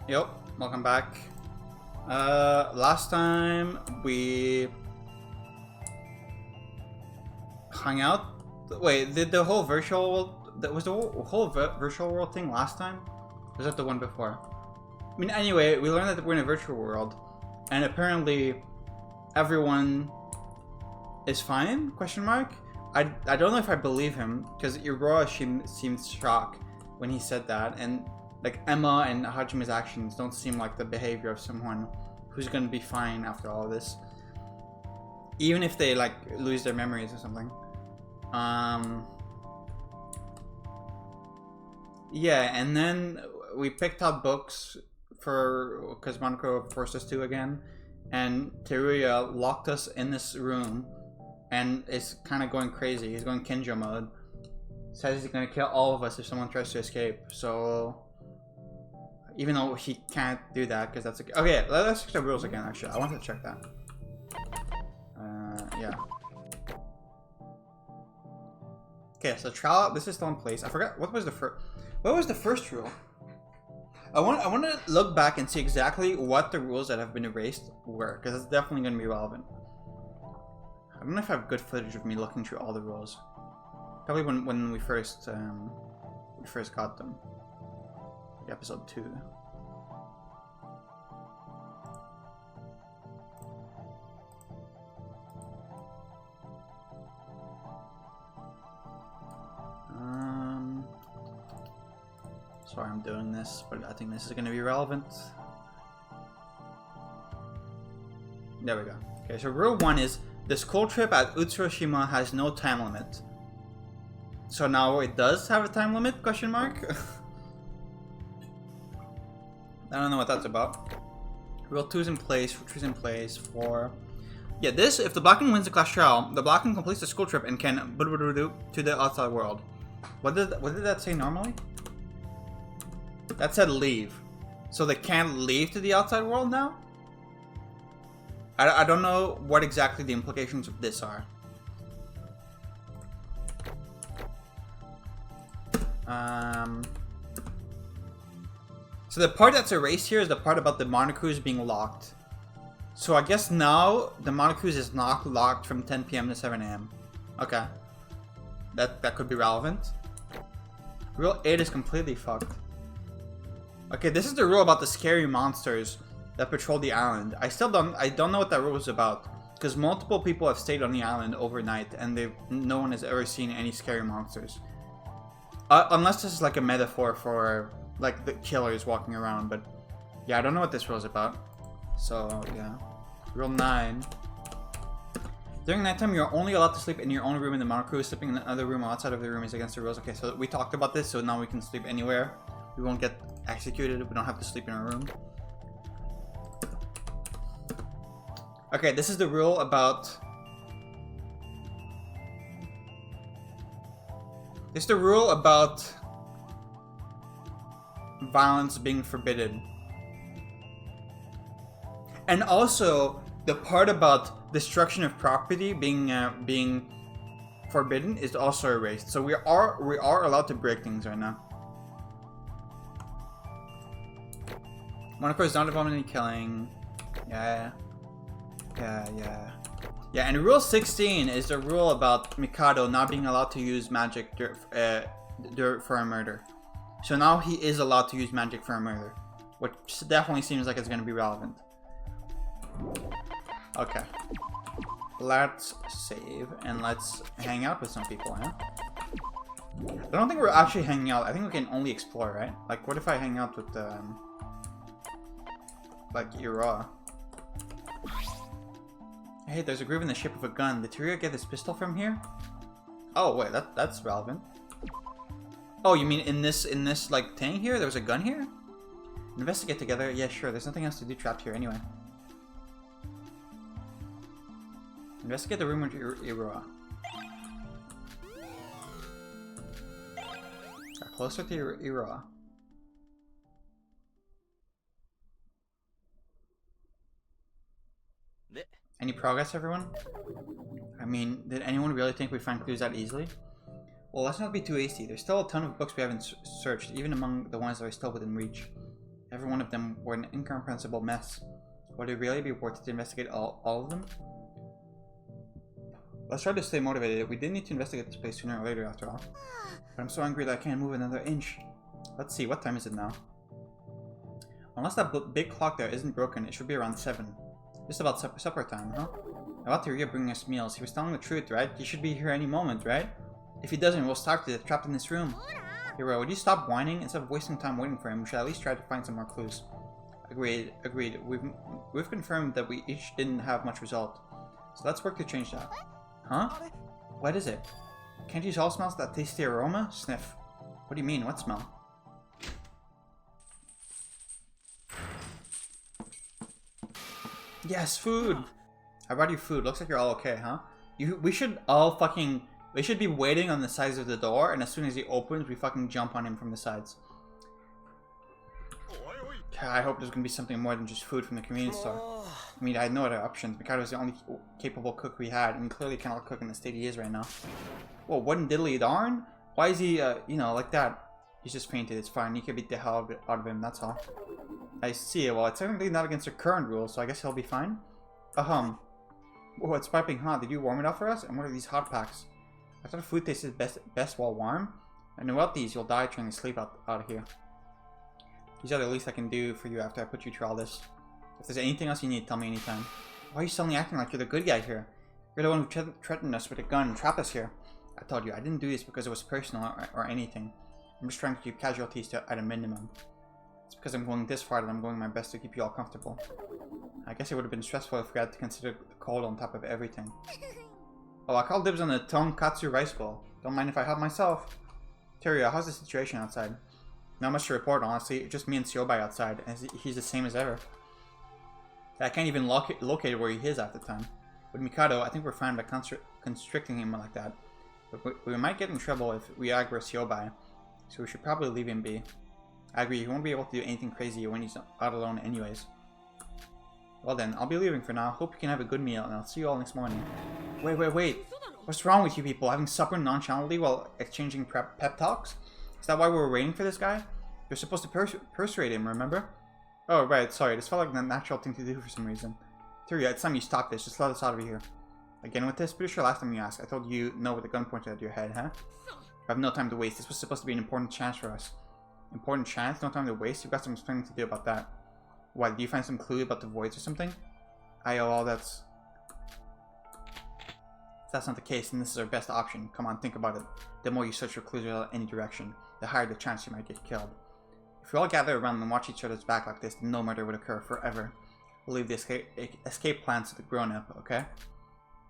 Yep, welcome back. Last time we hung out. Wait, did the whole virtual world? Was the whole virtual world thing last time? Or was that the one before? I mean, anyway, we learned that we're in a virtual world, and apparently everyone is fine? Question mark. I don't know if I believe him because Aurora seemed shocked when he said that, and like Emma and Hajime's actions don't seem like the behavior of someone who's gonna be fine after all this, even if they like lose their memories or something. Yeah, and then we picked out books for because Monaco forced us to again, and Teruya locked us in this room and is kind of going crazy. He's going Kinjo mode. Says he's gonna kill all of us if someone tries to escape. So even though he can't do that because that's okay. Let's check the rules again. Actually, I want to check that. Yeah. Okay, so trial. This is still in place. I forgot what was the first. What was the first rule? I want to look back and see exactly what the rules that have been erased were, because it's definitely going to be relevant. I don't know if I have good footage of me looking through all the rules. Probably when we first got them. Like episode 2. Sorry I'm doing this, but I think this is going to be relevant. There we go. Okay, so rule 1 is the school trip at Utsushima has no time limit. So now it does have a time limit? Question mark. I don't know what that's about. Rule 2 is in place. Rule 3 is in place. 4. Yeah, this, if the Blacken wins the class trial, the Blacken completes the school trip and can to the outside world. What did that say normally? That said leave. So they can't leave to the outside world now? I don't know what exactly the implications of this are. So the part that's erased here is the part about the Monocruise being locked. So I guess now the Monocruise is not locked from 10 PM to 7 AM. Okay. That could be relevant. Rule 8 is completely fucked. Okay, this is the rule about the scary monsters that patrol the island. I don't know what that rule is about, because multiple people have stayed on the island overnight and no one has ever seen any scary monsters. Unless this is like a metaphor for like the killers walking around, but yeah, I don't know what this rule is about. So yeah. Rule 9. During nighttime, you're only allowed to sleep in your own room in the Monocruise. Sleeping in another room outside of the room is against the rules. Okay, so we talked about this, so now we can sleep anywhere. We won't get executed. We don't have to sleep in our room. Okay, this is the rule about... This is the rule about violence being forbidden. And also, the part about destruction of property being forbidden is also erased. So we are allowed to break things right now. Monaco is not involved in any killing. Yeah, and rule 16 is the rule about Mikado not being allowed to use magic for a murder. So now he is allowed to use magic for a murder, which definitely seems like it's going to be relevant. Okay. Let's save and let's hang out with some people, huh? I don't think we're actually hanging out. I think we can only explore, right? Like, what if I hang out with like Ira? Hey, there's a groove in the shape of a gun. Did Teruya get this pistol from here? Oh wait, that's relevant. Oh, you mean in this like thing here? There was a gun here? Investigate together. Yeah, sure. There's nothing else to do trapped here anyway. Investigate the room with Ira. Got closer to Ira. Any progress, everyone? I mean, did anyone really think we'd find clues that easily? Well, let's not be too hasty. There's still a ton of books we haven't searched, even among the ones that are still within reach. Every one of them were an incomprehensible mess. Would it really be worth it to investigate all of them? Let's try to stay motivated. We did need to investigate this place sooner or later, after all. But I'm so angry that I can't move another inch. Let's see, what time is it now? Unless that big clock there isn't broken, it should be around 7. Just about supper time, huh? About Teruya bringing us meals. He was telling the truth, right? He should be here any moment, right? If he doesn't, we'll starve to death trapped in this room. Hero, would you stop whining? Instead of wasting time waiting for him, we should at least try to find some more clues. Agreed. We've confirmed that we each didn't have much result. So let's work to change that. Huh? What is it? Can't you all smell that tasty aroma? Sniff. What do you mean? What smell? Yes, food! I brought you food. Looks like you're all okay, huh? We should all fucking... We should be waiting on the sides of the door, and as soon as he opens, we fucking jump on him from the sides. I hope there's gonna be something more than just food from the convenience store. I mean, I had no other options. Mikado was the only capable cook we had, and he clearly cannot cook in the state he is right now. Whoa, what diddly darn? Why is he, you know, like that? He's just fainted. It's fine. You can beat the hell out of him, that's all. I see. Well, it's technically not against the current rules, so I guess he'll be fine. Whoa, it's piping hot. Did you warm it up for us? And what are these hot packs? I thought food tasted best while warm. And without these, you'll die trying to sleep out of here. These are the least I can do for you after I put you through all this. If there's anything else you need, tell me anytime. Why are you suddenly acting like you're the good guy here? You're the one who threatened us with a gun and trapped us here. I told you, I didn't do this because it was personal or anything. I'm just trying to keep casualties at a minimum. It's because I'm going this far that I'm doing my best to keep you all comfortable. I guess it would have been stressful if we had to consider the cold on top of everything. Oh, I call dibs on the tonkatsu rice bowl. Don't mind if I help myself. Teruya, how's the situation outside? Not much to report, honestly. Just me and Siobai outside, and he's the same as ever. I can't even locate where he is at the time. With Mikado, I think we're fine by constricting him like that. But we might get in trouble if we aggro Siobai, so we should probably leave him be. I agree, he won't be able to do anything crazy when he's out alone anyways. Well then, I'll be leaving for now. Hope you can have a good meal, and I'll see you all next morning. Wait. What's wrong with you people? Having supper nonchalantly while exchanging pep talks? Is that why we were waiting for this guy? You're supposed to persuade him, remember? Oh, right, sorry. This felt like the natural thing to do for some reason. Teruya, it's time you stop this. Just let us out of here. Again with this? Pretty sure last time you asked, I told you no with a gun pointed at your head, huh? I have no time to waste. This was supposed to be an important chance for us. Important chance? No time to waste? You've got some explaining to do about that. What, do you find some clue about the voids or something? Well, that's... If that's not the case, then this is our best option. Come on, think about it. The more you search for clues without any direction, the higher the chance you might get killed. If we all gather around and watch each other's back like this, then no murder would occur forever. We'll leave the escape plans to the grown-up, okay?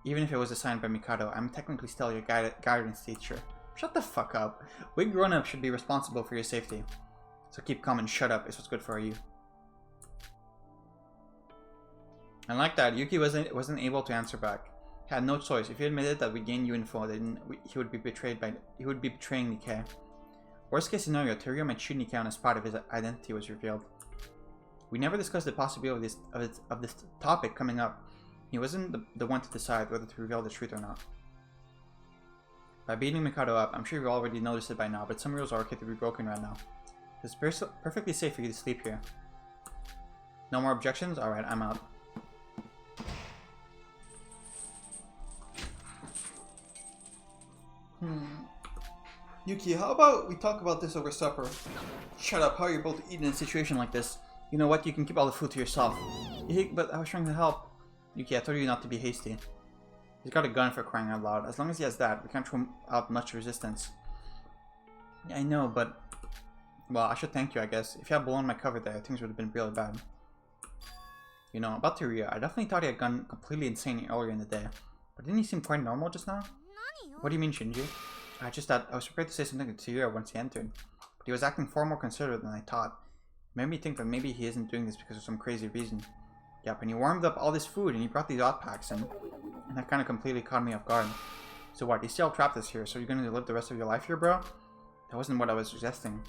Even if it was assigned by Mikado, I'm technically still your guidance teacher. Shut the fuck up. We grown-ups should be responsible for your safety. So keep calm and shut up is what's good for you. And like that, Yuki wasn't able to answer back. He had no choice. If he admitted that we gained new info, then he would be betraying Nikkei. Worst case scenario, Teruya might shoot Nikkei on the spot if his identity was revealed. We never discussed the possibility of this topic coming up. He wasn't the one to decide whether to reveal the truth or not. By beating Mikado up, I'm sure you've already noticed it by now, but some rules are okay to be broken right now. It's perfectly safe for you to sleep here. No more objections? Alright, I'm out. Yuki, how about we talk about this over supper? Shut up, how are you both eating in a situation like this? You know what, you can keep all the food to yourself. But I was trying to help. Yuki, I told you not to be hasty. He's got a gun for crying out loud. As long as he has that, we can't throw out much resistance. Yeah, I know, but... Well, I should thank you, I guess. If you had blown my cover there, things would have been really bad. You know, about Teruya, I definitely thought he had gone completely insane earlier in the day. But didn't he seem quite normal just now? What do you mean, Shinji? I just thought I was prepared to say something to Teruya once he entered. But he was acting far more considerate than I thought. It made me think that maybe he isn't doing this because of some crazy reason. Yep, and he warmed up all this food and he brought these hot packs and that kind of completely caught me off guard. So what, he still trapped us here, so you're going to live the rest of your life here, bro? That wasn't what I was suggesting.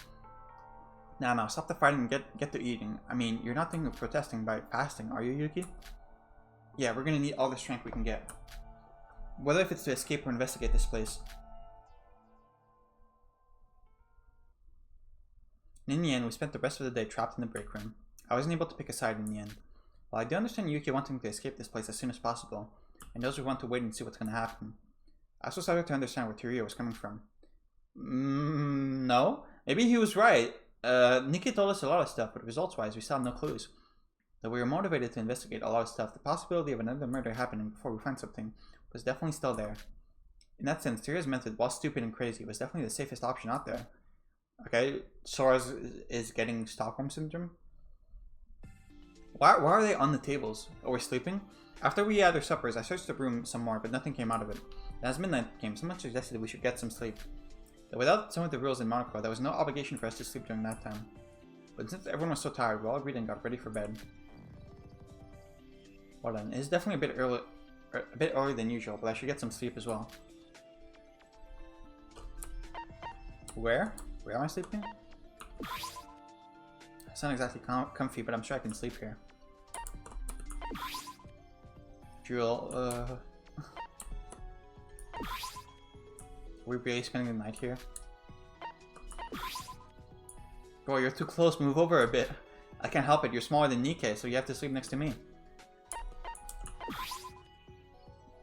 Now, stop the fighting and get to eating. I mean, you're not thinking of protesting by fasting, are you, Yuki? Yeah, we're going to need all the strength we can get. Whether if it's to escape or investigate this place. In the end, we spent the rest of the day trapped in the break room. I wasn't able to pick a side in the end. While I do understand Yuki wanting to escape this place as soon as possible, and those who want to wait and see what's going to happen, I also started to understand where Teruya was coming from. No. Maybe he was right. Nikki told us a lot of stuff, but results-wise, we still have no clues. Though we were motivated to investigate a lot of stuff, the possibility of another murder happening before we find something was definitely still there. In that sense, Teruya's method, while stupid and crazy, was definitely the safest option out there. Okay, Sora is getting Stockholm Syndrome. Why are they on the tables? Oh, we're sleeping? After we had our suppers, I searched the room some more, but nothing came out of it. And as midnight came, someone suggested we should get some sleep. Though without some of the rules in Monaco, there was no obligation for us to sleep during that time. But since everyone was so tired, we all agreed and got ready for bed. Well then, it's definitely a bit early than usual, but I should get some sleep as well. Where? Where am I sleeping? It's not exactly comfy, but I'm sure I can sleep here. Jewel, we're really spending the night here? Bro, you're too close, move over a bit. I can't help it, you're smaller than Nikkei, so you have to sleep next to me.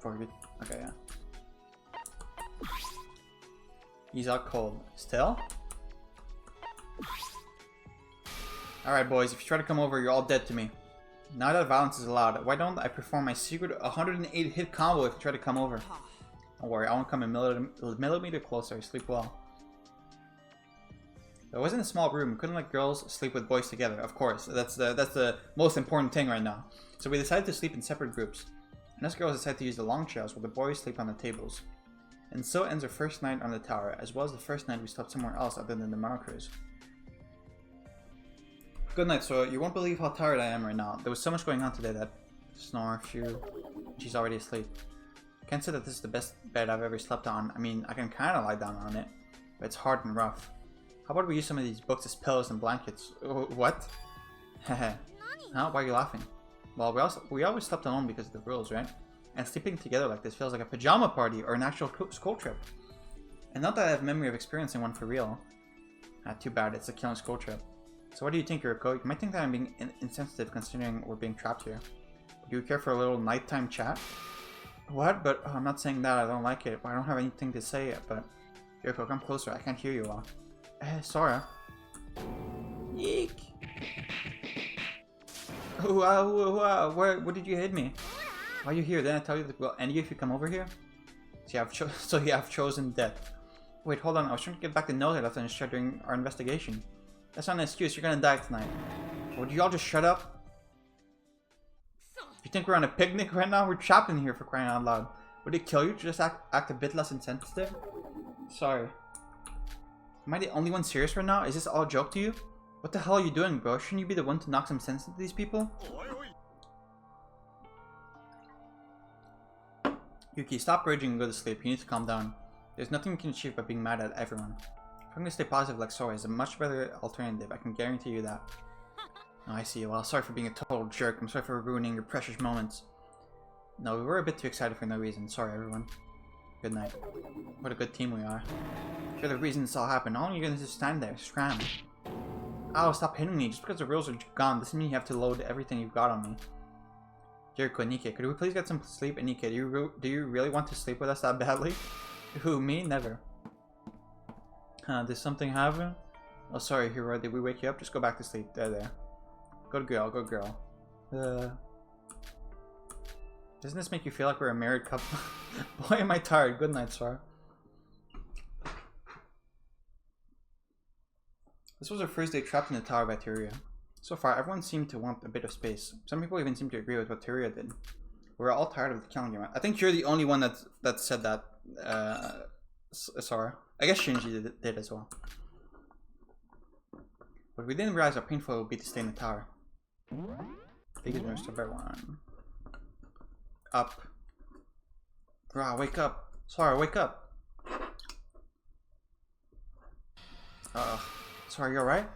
Okay, yeah. He's out cold. Still? Alright boys, if you try to come over, you're all dead to me. Now that violence is allowed, why don't I perform my secret 108 hit combo if you try to come over? Don't worry, I won't come a millimeter closer, I sleep well. It wasn't a small room, we couldn't let girls sleep with boys together, of course. That's the most important thing right now. So we decided to sleep in separate groups. And us girls decided to use the long chairs while the boys sleep on the tables. And so ends our first night on the tower, as well as the first night we slept somewhere else other than the Monaco's. Good night, so you won't believe how tired I am right now. There was so much going on today that snore, she's already asleep. Can't say that this is the best bed I've ever slept on. I mean, I can kind of lie down on it, but it's hard and rough. How about we use some of these books as pillows and blankets? What? Heh. Huh? Why are you laughing? Well, we always slept alone because of the rules, right? And sleeping together like this feels like a pajama party or an actual school trip. And not that I have memory of experiencing one for real. Too bad, it's a killing school trip. So what do you think, Yuriko? You might think that I'm being insensitive considering we're being trapped here. Do you care for a little nighttime chat? What? But I'm not saying that, I don't like it. I don't have anything to say yet, but... Yuriko, come closer, I can't hear you well. Sora. Yeek! Where did you hit me? Why are you here? Didn't I tell you that we'll end you if you come over here? So you have chosen death. Wait, hold on. I was trying to get back the note I left and start doing our investigation. That's not an excuse. You're gonna die tonight. Would you all just shut up? You think we're on a picnic right now? We're trapped in here for crying out loud. Would it kill you to just act a bit less insensitive? Sorry. Am I the only one serious right now? Is this all a joke to you? What the hell are you doing, bro? Shouldn't you be the one to knock some sense into these people? Yuki, stop raging and go to sleep. You need to calm down. There's nothing you can achieve by being mad at everyone. If I'm going to stay positive like Sora is a much better alternative, I can guarantee you that. Oh, I see. Well, sorry for being a total jerk. I'm sorry for ruining your precious moments. No, we were a bit too excited for no reason. Sorry, everyone. Good night. What a good team we are. If you're the reason this all happened, how long are you going to just stand there, scram? Ow, stop hitting me. Just because the rules are gone doesn't mean you have to load everything you've got on me. Yuriko, Nikkei, could we please get some sleep? And Nikkei, do you really want to sleep with us that badly? Who, me? Never. Did something happen? Oh, sorry, Hero. Did we wake you up? Just go back to sleep. There. Good girl, good girl. Doesn't this make you feel like we're a married couple? Boy, am I tired. Good night, Sora. This was our first day trapped in the tower by Teruya. So far, everyone seemed to want a bit of space. Some people even seemed to agree with what Teruya did. We're all tired of the killing game. I think you're the only one that said that, Sora. I guess Shinji did as well. But we didn't realize how painful it would be to stay in the tower. Biggest news to everyone. Up. Bro, wake up. Sora, wake up. Sora, you alright?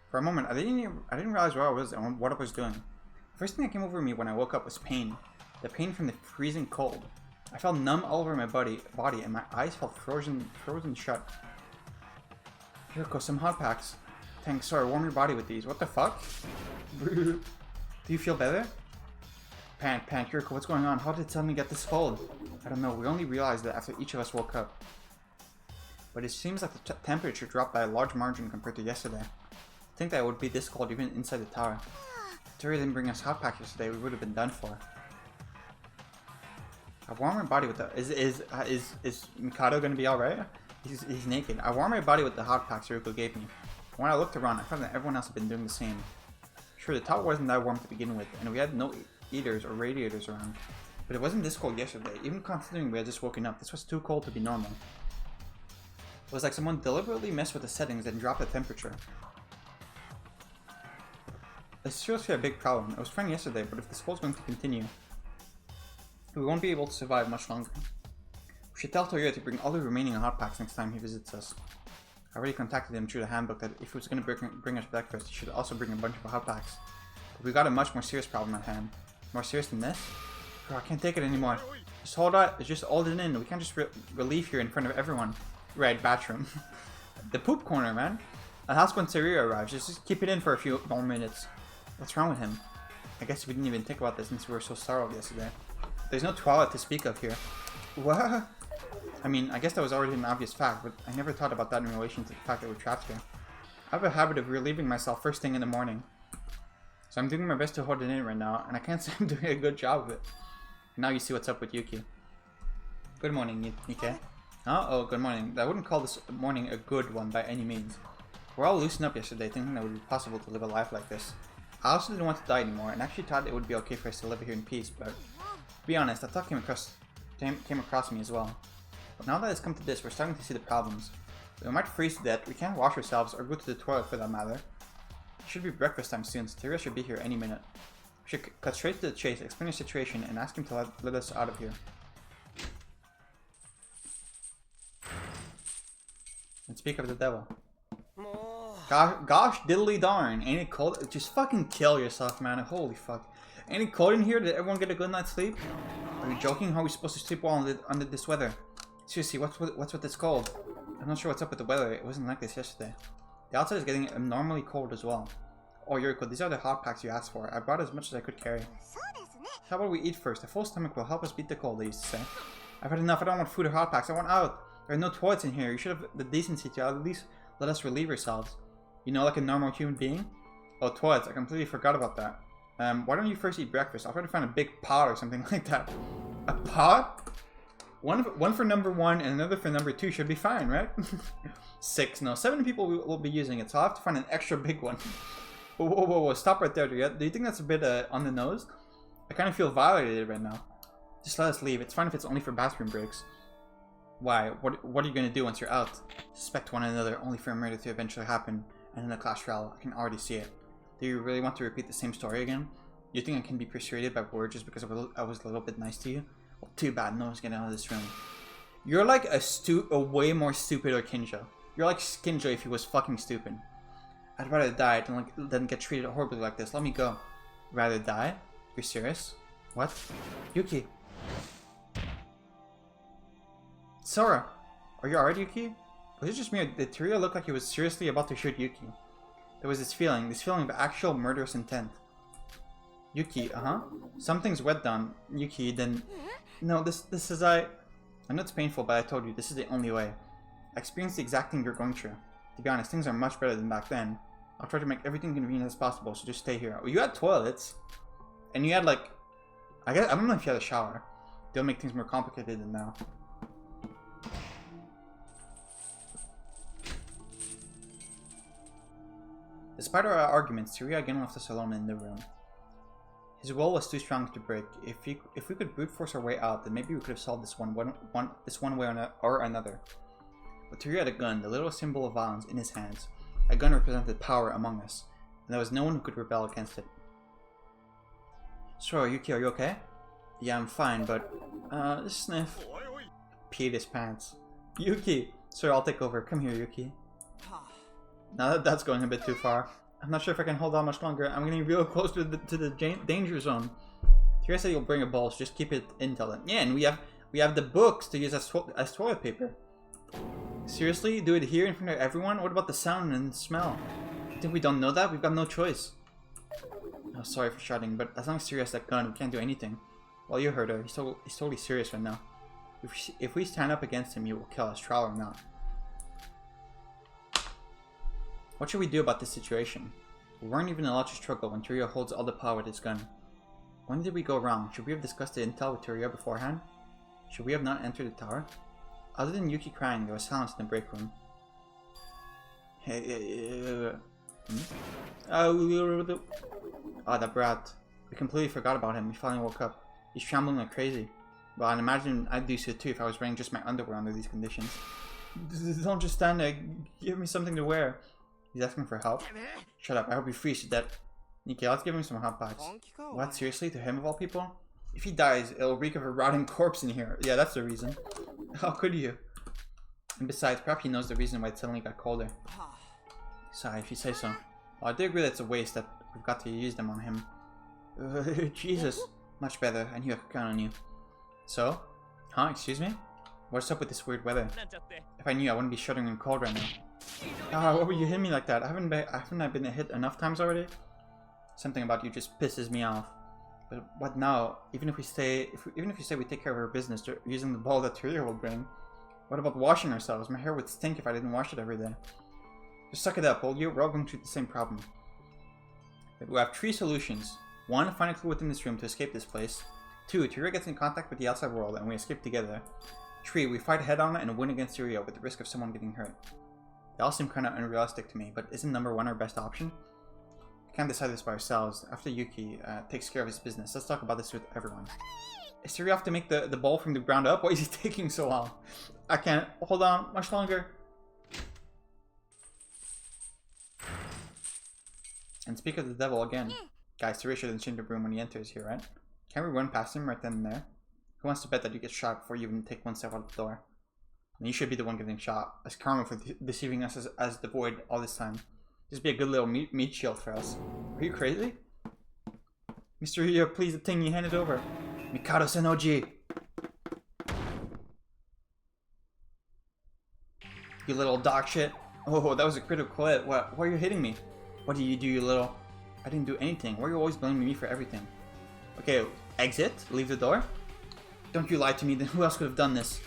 For a moment, I didn't realize where I was and what I was doing. The first thing that came over me when I woke up was pain. The pain from the freezing cold. I felt numb all over my body and my eyes felt frozen shut. Here goes some hot packs. Thanks, sorry, warm your body with these. What the fuck? Do you feel better? Pant, Yuriko, what's going on? How did it suddenly get this cold? I don't know, we only realized that after each of us woke up. But it seems like the temperature dropped by a large margin compared to yesterday. I think that it would be this cold even inside the tower. If Terry didn't bring us hot packs yesterday, we would have been done for. I warm my body with the... Is Mikado gonna be alright? He's naked. I warm my body with the hot packs Yuriko gave me. When I looked around, I found that everyone else had been doing the same. Sure, the tower wasn't that warm to begin with, and we had no heaters or radiators around. But it wasn't this cold yesterday. Even considering we had just woken up, this was too cold to be normal. It was like someone deliberately messed with the settings and dropped the temperature. It's seriously a big problem. It was fine yesterday, but if this cold's going to continue, we won't be able to survive much longer. We should tell Toyo to bring all the remaining hot packs next time he visits us. I already contacted him through the handbook that if he was going to bring us breakfast, he should also bring a bunch of hot packs. But we got a much more serious problem at hand. More serious than this? Bro, I can't take it anymore. Just hold it in. We can't just relieve here in front of everyone. Right, bathroom. The poop corner, man. The house when Saria arrives. Just keep it in for a few more minutes. What's wrong with him? I guess we didn't even think about this since we were so startled yesterday. There's no toilet to speak of here. What? I mean, I guess that was already an obvious fact, but I never thought about that in relation to the fact that we're trapped here. I have a habit of relieving myself first thing in the morning. So I'm doing my best to hold it in right now, and I can't say I'm doing a good job of it. Now you see what's up with Yuki. Good morning, Nike. Oh, good morning. I wouldn't call this morning a good one by any means. We're all loosened up yesterday, thinking that it would be possible to live a life like this. I also didn't want to die anymore, and actually thought it would be okay for us to live here in peace, but to be honest, that thought came across me as well. But now that it's come to this, we're starting to see the problems. We might freeze to death, we can't wash ourselves, or go to the toilet for that matter. It should be breakfast time soon, so Tyria should be here any minute. We should cut straight to the chase, explain the situation, and ask him to let us out of here. And speak of the devil. Gosh diddly darn, ain't it cold? Just fucking kill yourself, man. Holy fuck. Ain't it cold in here? Did everyone get a good night's sleep? Are you joking? How are we supposed to sleep well under this weather? Seriously, what's with this cold? I'm not sure what's up with the weather. It wasn't like this yesterday. The outside is getting abnormally cold as well. Oh, Yuriko, these are the hot packs you asked for. I brought as much as I could carry. How about we eat first? A full stomach will help us beat the cold, they used to say. I've had enough. I don't want food or hot packs. I want out. There are no toilets in here. You should have the decency to at least let us relieve ourselves. You know, like a normal human being? Oh, toilets. I completely forgot about that. Why don't you first eat breakfast? I'll try to find a big pot or something like that. A pot? One for number 1 and another for number 2 should be fine, right? 6. No, 7 people will be using it, so I'll have to find an extra big one. Whoa. Stop right there, do you think that's a bit on the nose? I kind of feel violated right now. Just let us leave. It's fine if it's only for bathroom breaks. Why? What are you going to do once you're out? Suspect one another only for a murder to eventually happen, and then a clash royale. I can already see it. Do you really want to repeat the same story again? You think I can be persuaded by words just because I was a little bit nice to you? Well, too bad. No one's getting out of this room. You're like a way more stupid or Kinjo. You're like Kinjo if he was fucking stupid. I'd rather die than get treated horribly like this. Let me go. Rather die? You're serious? What? Yuki. Sora. Are you alright, Yuki? Was it just me or did Tyria look like he was seriously about to shoot Yuki? There was this feeling of actual murderous intent. Yuki, Something's wet down. Yuki, then... No, this is I know it's painful, but I told you, this is the only way. I experienced the exact thing you're going through. To be honest, things are much better than back then. I'll try to make everything convenient as possible, so just stay here. Well, you had toilets. And you had like... I don't know if you had a shower. They'll make things more complicated than now. Despite our arguments, Tyria again left us alone in the room. His will was too strong to break. If we could brute force our way out, then maybe we could have solved this one way or another. But Tyria had a gun, the little symbol of violence, in his hands. A gun represented power among us, and there was no one who could rebel against it. So, Yuki, are you okay? Yeah, I'm fine, but sniff. Peed his pants. Yuki! Sir, I'll take over. Come here, Yuki. Now that's going a bit too far. I'm not sure if I can hold on much longer. I'm getting real close to the danger zone. Tyria said you'll bring a ball, so just keep it in till then. Yeah, and we have the books to use as toilet paper. Seriously? Do it here in front of everyone? What about the sound and the smell? You think we don't know that? We've got no choice. Oh, sorry for shouting, but as long as Tyrio has that gun, we can't do anything. Well, you heard her. He's totally serious right now. If we stand up against him, he will kill us, trial or not. What should we do about this situation? We weren't even allowed to struggle when Tyrio holds all the power with his gun. When did we go wrong? Should we have discussed the intel with Tyrio beforehand? Should we have not entered the tower? Other than Yuki crying, there was silence in the break room. Oh, that brat. We completely forgot about him. We finally woke up. He's trembling like crazy. Well, I'd imagine I'd do so too if I was wearing just my underwear under these conditions. Don't just stand there. Give me something to wear. He's asking for help. Shut up. I hope he frees to death. Nikki, let's give him some hot packs. What? Seriously? To him of all people? If he dies, it'll reek of a rotting corpse in here. Yeah, that's the reason. How could you? And besides, perhaps he knows the reason why it suddenly got colder. Sorry, if you say so. Well, I do agree that it's a waste that we've got to use them on him. Jesus. Much better. I knew I could count on you. So? Huh? Excuse me? What's up with this weird weather? If I knew, I wouldn't be shuddering in cold right now. Ah, what were you hitting me like that? Haven't I been hit enough times already? Something about you just pisses me off. But what now? Even if you say we take care of our business using the ball that Tyrio will bring, what about washing ourselves? My hair would stink if I didn't wash it every day. Just suck it up, will you? We're all going through the same problem. We have 3 solutions. 1, find a clue within this room to escape this place. 2, Tyrio gets in contact with the outside world and we escape together. 3, we fight head on and win against Tyrio with the risk of someone getting hurt. They all seem kind of unrealistic to me, but isn't number 1 our best option? We can't decide this by ourselves. After Yuki takes care of his business, let's talk about this with everyone. Is Tyrio have to make the ball from the ground up? Why is he taking so long? I can't hold on much longer. And speak of the devil again. Guys, Tyrio shouldn't change the room when he enters here, right? Can't we run past him right then and there? Who wants to bet that you get shot before you even take one step out the door? And you should be the one getting shot, as karma for deceiving us as the void all this time. Just be a good little meat shield for us. Are you crazy? Mr. Ryo, please, the thing you hand it over. Mikado Senoji! You little dog shit. Oh, that was a critical hit. Why are you hitting me? What did you do, you little... I didn't do anything. Why are you always blaming me for everything? Okay, exit. Leave the door. Don't you lie to me, then who else could have done this?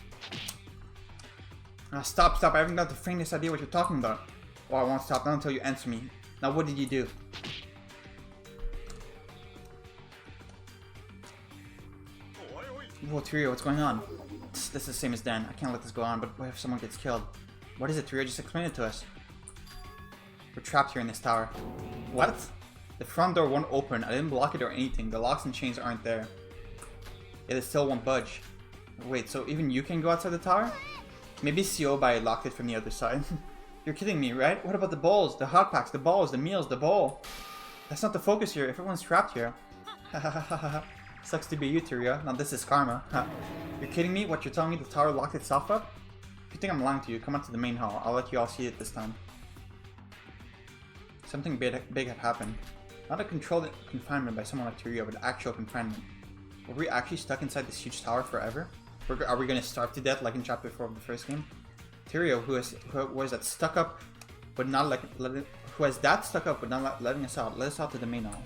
Stop. I haven't got the faintest idea what you're talking about. Oh, I won't stop, not until you answer me. Now, what did you do? Whoa, Tyrio, what's going on? This is the same as Dan. I can't let this go on, but what if someone gets killed? What is it, Tyrio? Just explain it to us. We're trapped here in this tower. What? The front door won't open. I didn't block it or anything. The locks and chains aren't there. It still won't budge. Wait, so even you can go outside the tower? Maybe Siobai locked it from the other side. You're kidding me, right? What about the bowls, the hot packs, the balls, the meals, the bowl? That's not the focus here. Everyone's trapped here. Sucks to be you, Tyrio. Now this is karma. You're kidding me? What, you're telling me the tower locked itself up? If you think I'm lying to you, come on to the main hall. I'll let you all see it this time. Something big had happened. Not a controlled confinement by someone like Tyrio, but actual confinement. Were we actually stuck inside this huge tower forever? Are we gonna starve to death like in chapter 4 of the first game? Tyrio, who was that stuck up, but not letting us out. Let us out to the main hall.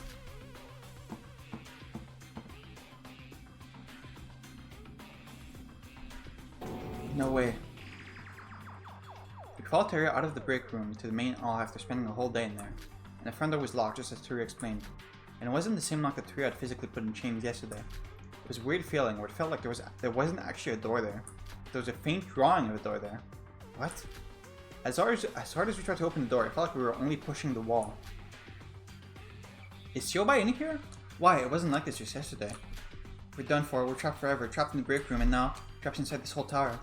No way. We followed Tyrio out of the break room to the main hall after spending a whole day in there. And the front door was locked, just as Tyrio explained. And it wasn't the same lock that Tyrio had physically put in chains yesterday. It was a weird feeling where it felt like there wasn't actually a door there. There was a faint drawing of a door there. What? As hard as we tried to open the door, it felt like we were only pushing the wall. Is Siobai in here? Why? It wasn't like this just yesterday. We're done for. We're trapped forever. Trapped in the break room, and now trapped inside this whole tower.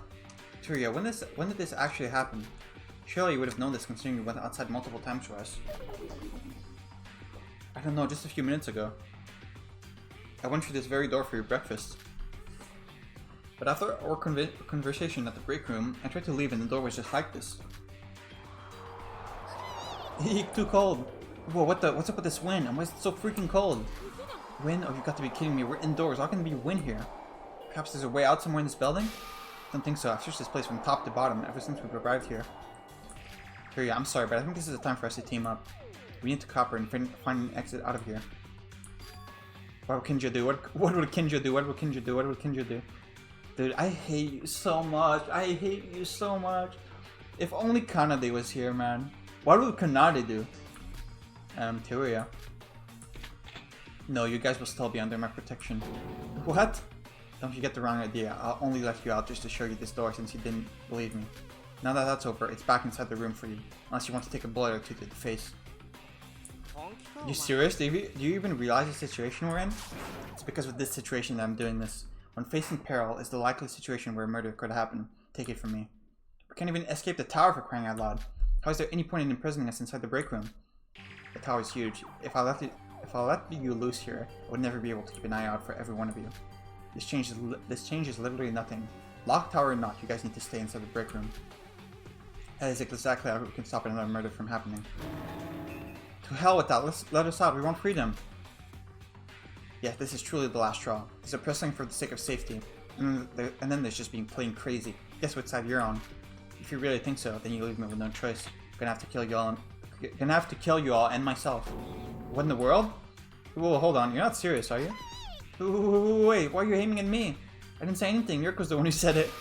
Tyrio, when did this actually happen? Surely you would have known this considering you went outside multiple times for us. I don't know, just a few minutes ago. I went through this very door for your breakfast. But after our conversation at the break room, I tried to leave and the door was just like this. Eek, too cold. Whoa, what's up with this wind? And why is it so freaking cold? Wind? Oh, you've got to be kidding me. We're indoors. How can there be wind here? Perhaps there's a way out somewhere in this building? Don't think so. I've searched this place from top to bottom ever since we've arrived here. Here, I'm sorry, but I think this is the time for us to team up. We need to cooperate and find an exit out of here. What would Kinja do? What would Kinja do? What would Kinja do? What would Kinja do? Dude, I hate you so much. I hate you so much. If only Kanade was here, man. What would Kanade do? Teoria. No, you guys will still be under my protection. What? Don't you get the wrong idea. I'll only let you out just to show you this door since you didn't believe me. Now that that's over, it's back inside the room for you. Unless you want to take a bullet or two to the face. You serious? Do you even realize the situation we're in? It's because of this situation that I'm doing this. When facing peril is the likely situation where murder could happen. Take it from me. We can't even escape the tower for crying out loud. How is there any point in imprisoning us inside the break room? The tower is huge. If I let you loose here, I would never be able to keep an eye out for every one of you. This changes literally nothing. Locked tower or not, you guys need to stay inside the break room. That is exactly how we can stop another murder from happening. To hell with that, let us out, we want freedom. Yeah, this is truly the last straw. There's a pressing for the sake of safety, and then there's just being plain crazy. Guess what side you're on. If you really think so, then you leave me with no choice. Gonna have to kill you all and myself. What in the world? Whoa, hold on, you're not serious, are you? Wait, why are you aiming at me? I didn't say anything, Yuriko's the one who said it.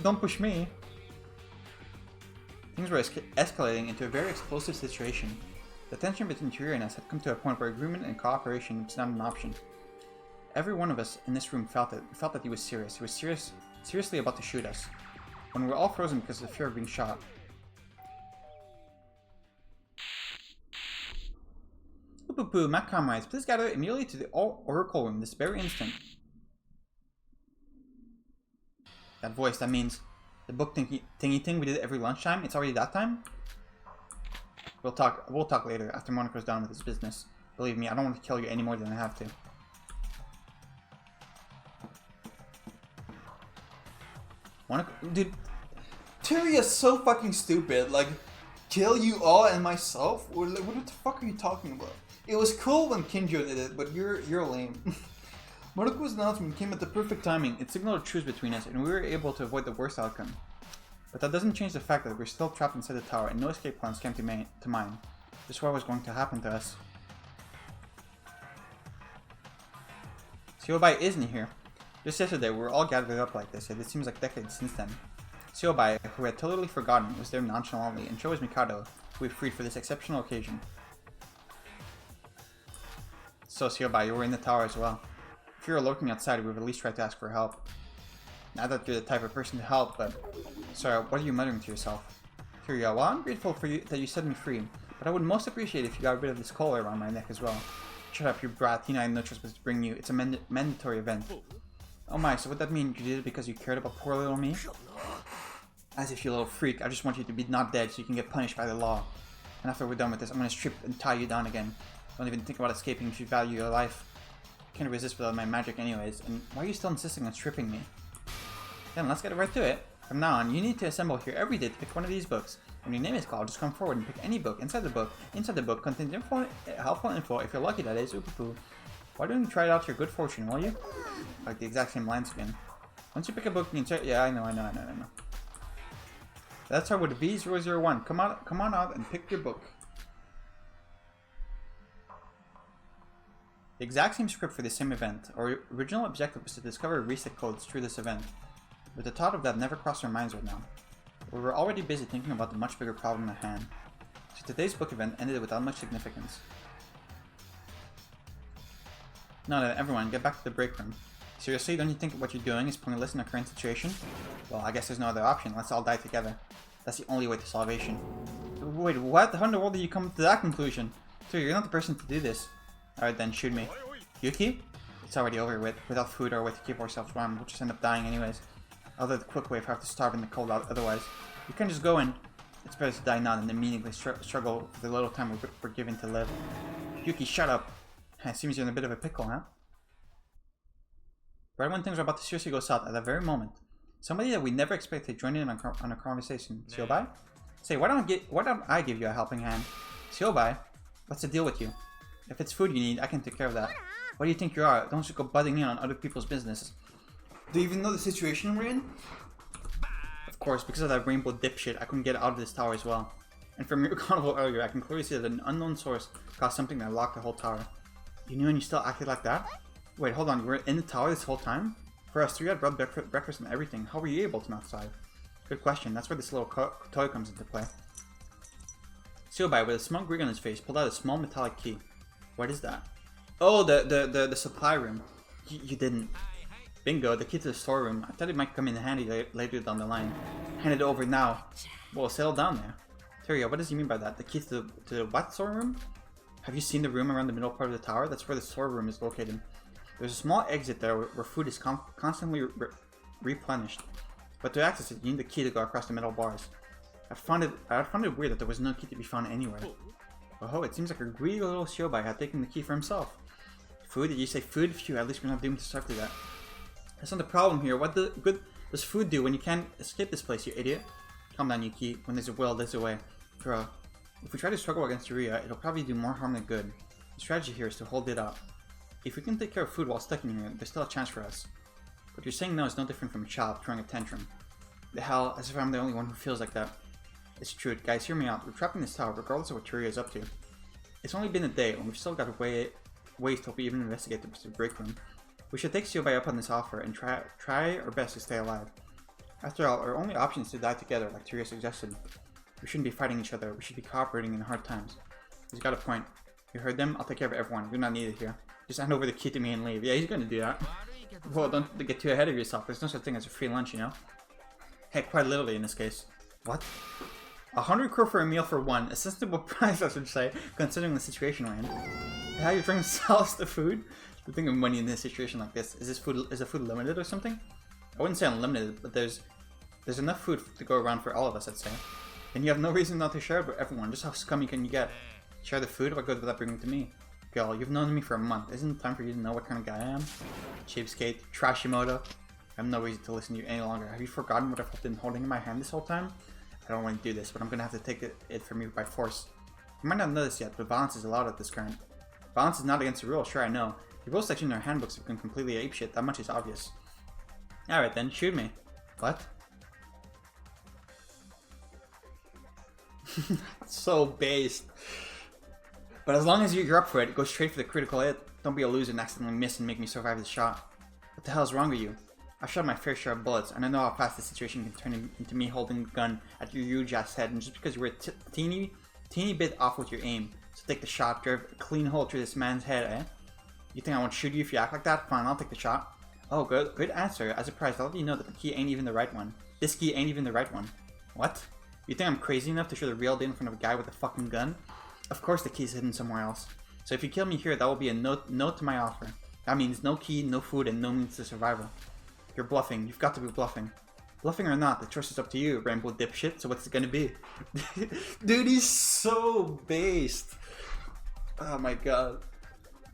Don't push me. Things were escalating into a very explosive situation. The tension between Tyria and us had come to a point where agreement and cooperation was not an option. Every one of us in this room felt that he was serious. He was seriously about to shoot us. When we were all frozen because of the fear of being shot. Poo-poo-poo, my comrades, please gather immediately to the Oracle room this very instant. That voice, that means the book thingy thing we did every lunchtime? It's already that time? We'll talk later, after Monaco's done with his business. Believe me, I don't want to kill you any more than I have to. Monaco, dude, Tyria's so fucking stupid. Like, kill you all and myself? What the fuck are you talking about? It was cool when Kinjo did it, but you're lame. Monaco's announcement came at the perfect timing. It signaled a truce between us, and we were able to avoid the worst outcome. But that doesn't change the fact that we're still trapped inside the tower, and no escape plans came to mind. This is what was going to happen to us. Siobai isn't here. Just yesterday, we were all gathered up like this, and it seems like decades since then. Siobai, who had totally forgotten, was there nonchalantly, and chose Mikado, who we freed for this exceptional occasion. So Siobai, you were in the tower as well. If you were lurking outside, we would at least try to ask for help. Not that you're the type of person to help, but... Sorry, what are you muttering to yourself? Kiryu, well, I'm grateful for you that you set me free, but I would most appreciate if you got rid of this collar around my neck as well. Shut up, you brat. Tina, I had no choice but to bring you. It's a mandatory event. Oh my, so would that mean you did it because you cared about poor little me? As if you little freak, I just want you to be not dead so you can get punished by the law. And after we're done with this, I'm gonna strip and tie you down again. Don't even think about escaping if you value your life. Can't resist without my magic anyways, and why are you still insisting on stripping me? Then let's get right to it. From now on, you need to assemble here every day to pick one of these books. When your name is called, just come forward and pick any book. Inside the book contains helpful info, if you're lucky that is, oopapoo. Why don't you try it out to your good fortune, will you? Like the exact same lines again. Once you pick a book, you can check. Yeah, I know. Let's start with V001. Come on out and pick your book. The exact same script for the same event. Our original objective was to discover reset codes through this event. But the thought of that never crossed our minds right now. We were already busy thinking about the much bigger problem at hand. So today's book event ended without much significance. Now then, everyone, get back to the break room. Seriously, don't you think what you're doing is pointless in the current situation? Well, I guess there's no other option. Let's all die together. That's the only way to salvation. Wait, what? How in the world did you come to that conclusion? So you're not the person to do this. Alright then, shoot me. Yuki? It's already over with. Without food or a way to keep ourselves warm, we'll just end up dying anyways. Although the quick way if I have to starve in the cold otherwise. You can just go in. It's better to die now than immediately struggle for the little time we're given to live. Yuki, shut up. It seems you're in a bit of a pickle, huh? Right when things are about to seriously go south, at that very moment, somebody that we never expected joined in on a conversation. Siobai? Say, why don't I give you a helping hand? Siobai, what's the deal with you? If it's food you need, I can take care of that. What do you think you are? Don't just go butting in on other people's business. Do you even know the situation we're in? course, because of that rainbow dipshit, I couldn't get out of this tower as well. And from your carnival earlier, I can clearly see that an unknown source caused something that locked the whole tower. You knew and you still acted like that? Wait, hold on, you were in the tower this whole time? For us three, I'd brought breakfast and everything. How were you able to not survive? Good question, that's where this little toy comes into play. Seobai, with a smug grin on his face, pulled out a small metallic key. What is that? Oh, the supply room. You didn't. Bingo, the key to the storeroom. I thought it might come in handy later down the line. Hand it over now. Well, settle down there. Teria, what does he mean by that? The key to the what storeroom? Have you seen the room around the middle part of the tower? That's where the storeroom is located. There's a small exit there where food is constantly replenished. But to access it, you need the key to go across the metal bars. I found it weird that there was no key to be found anywhere. Oh, it seems like a greedy little Shobai had taken the key for himself. Food? Did you say food? Phew, at least we're not doomed to suffer that. That's not the problem here. What the good does food do when you can't escape this place, you idiot? Calm down, Yuki. When there's a will, there's a way. Bro, if we try to struggle against Yuria, it'll probably do more harm than good. The strategy here is to hold it up. If we can take care of food while stuck in here, there's still a chance for us. What you're saying now is no different from a child throwing a tantrum. The hell, as if I'm the only one who feels like that. It's true, guys, hear me out. We're trapped in this tower, regardless of what Yuria is up to. It's only been a day, and we've still got ways till we even investigate the break room. We should take Siobai up on this offer and try our best to stay alive. After all, our only option is to die together, like Tyria suggested. We shouldn't be fighting each other, we should be cooperating in hard times. He's got a point. You heard them? I'll take care of everyone. You're not needed here. Just hand over the key to me and leave. Yeah, he's gonna do that. Well, don't get too ahead of yourself. There's no such thing as a free lunch, you know? Heck, quite literally in this case. What? 100 crore for a meal for one. A sensible price, I should say, considering the situation we're in. How you're trying to sell us the food? The thing of money in this situation like this. Is the food limited or something? I wouldn't say unlimited, but there's enough food to go around for all of us, I'd say. And you have no reason not to share it with everyone. Just how scummy can you get? Share the food? What good would that bring to me? Girl, you've known me for a month. Isn't it time for you to know what kind of guy I am? Cheapskate, Trashimoto. I have no reason to listen to you any longer. Have you forgotten what I've been holding in my hand this whole time? I don't want to do this, but I'm gonna have to take it from you by force. You might not know this yet, but violence is allowed at this current. Violence is not against the rules, sure I know. The rules section in our handbooks have been completely apeshit, that much is obvious. Alright then, shoot me. What? So based. But as long as you're up for it, go straight for the critical hit. Don't be a loser and accidentally miss and make me survive the shot. What the hell is wrong with you? I've shot my fair share of bullets, and I know how fast the situation can turn into me holding the gun at your huge ass head, and just because you were a teeny bit off with your aim. So take the shot, drive a clean hole through this man's head, eh? You think I won't shoot you if you act like that? Fine, I'll take the shot. Oh, good answer. As a prize, I'll let you know that the key ain't even the right one. This key ain't even the right one. What? You think I'm crazy enough to show the real deal in front of a guy with a fucking gun? Of course the key's hidden somewhere else. So if you kill me here, that will be a note to my offer. That means no key, no food, and no means to survival. You're bluffing. You've got to be bluffing. Bluffing or not, the choice is up to you, rainbow dipshit. So what's it gonna be? Dude, he's so based. Oh my god.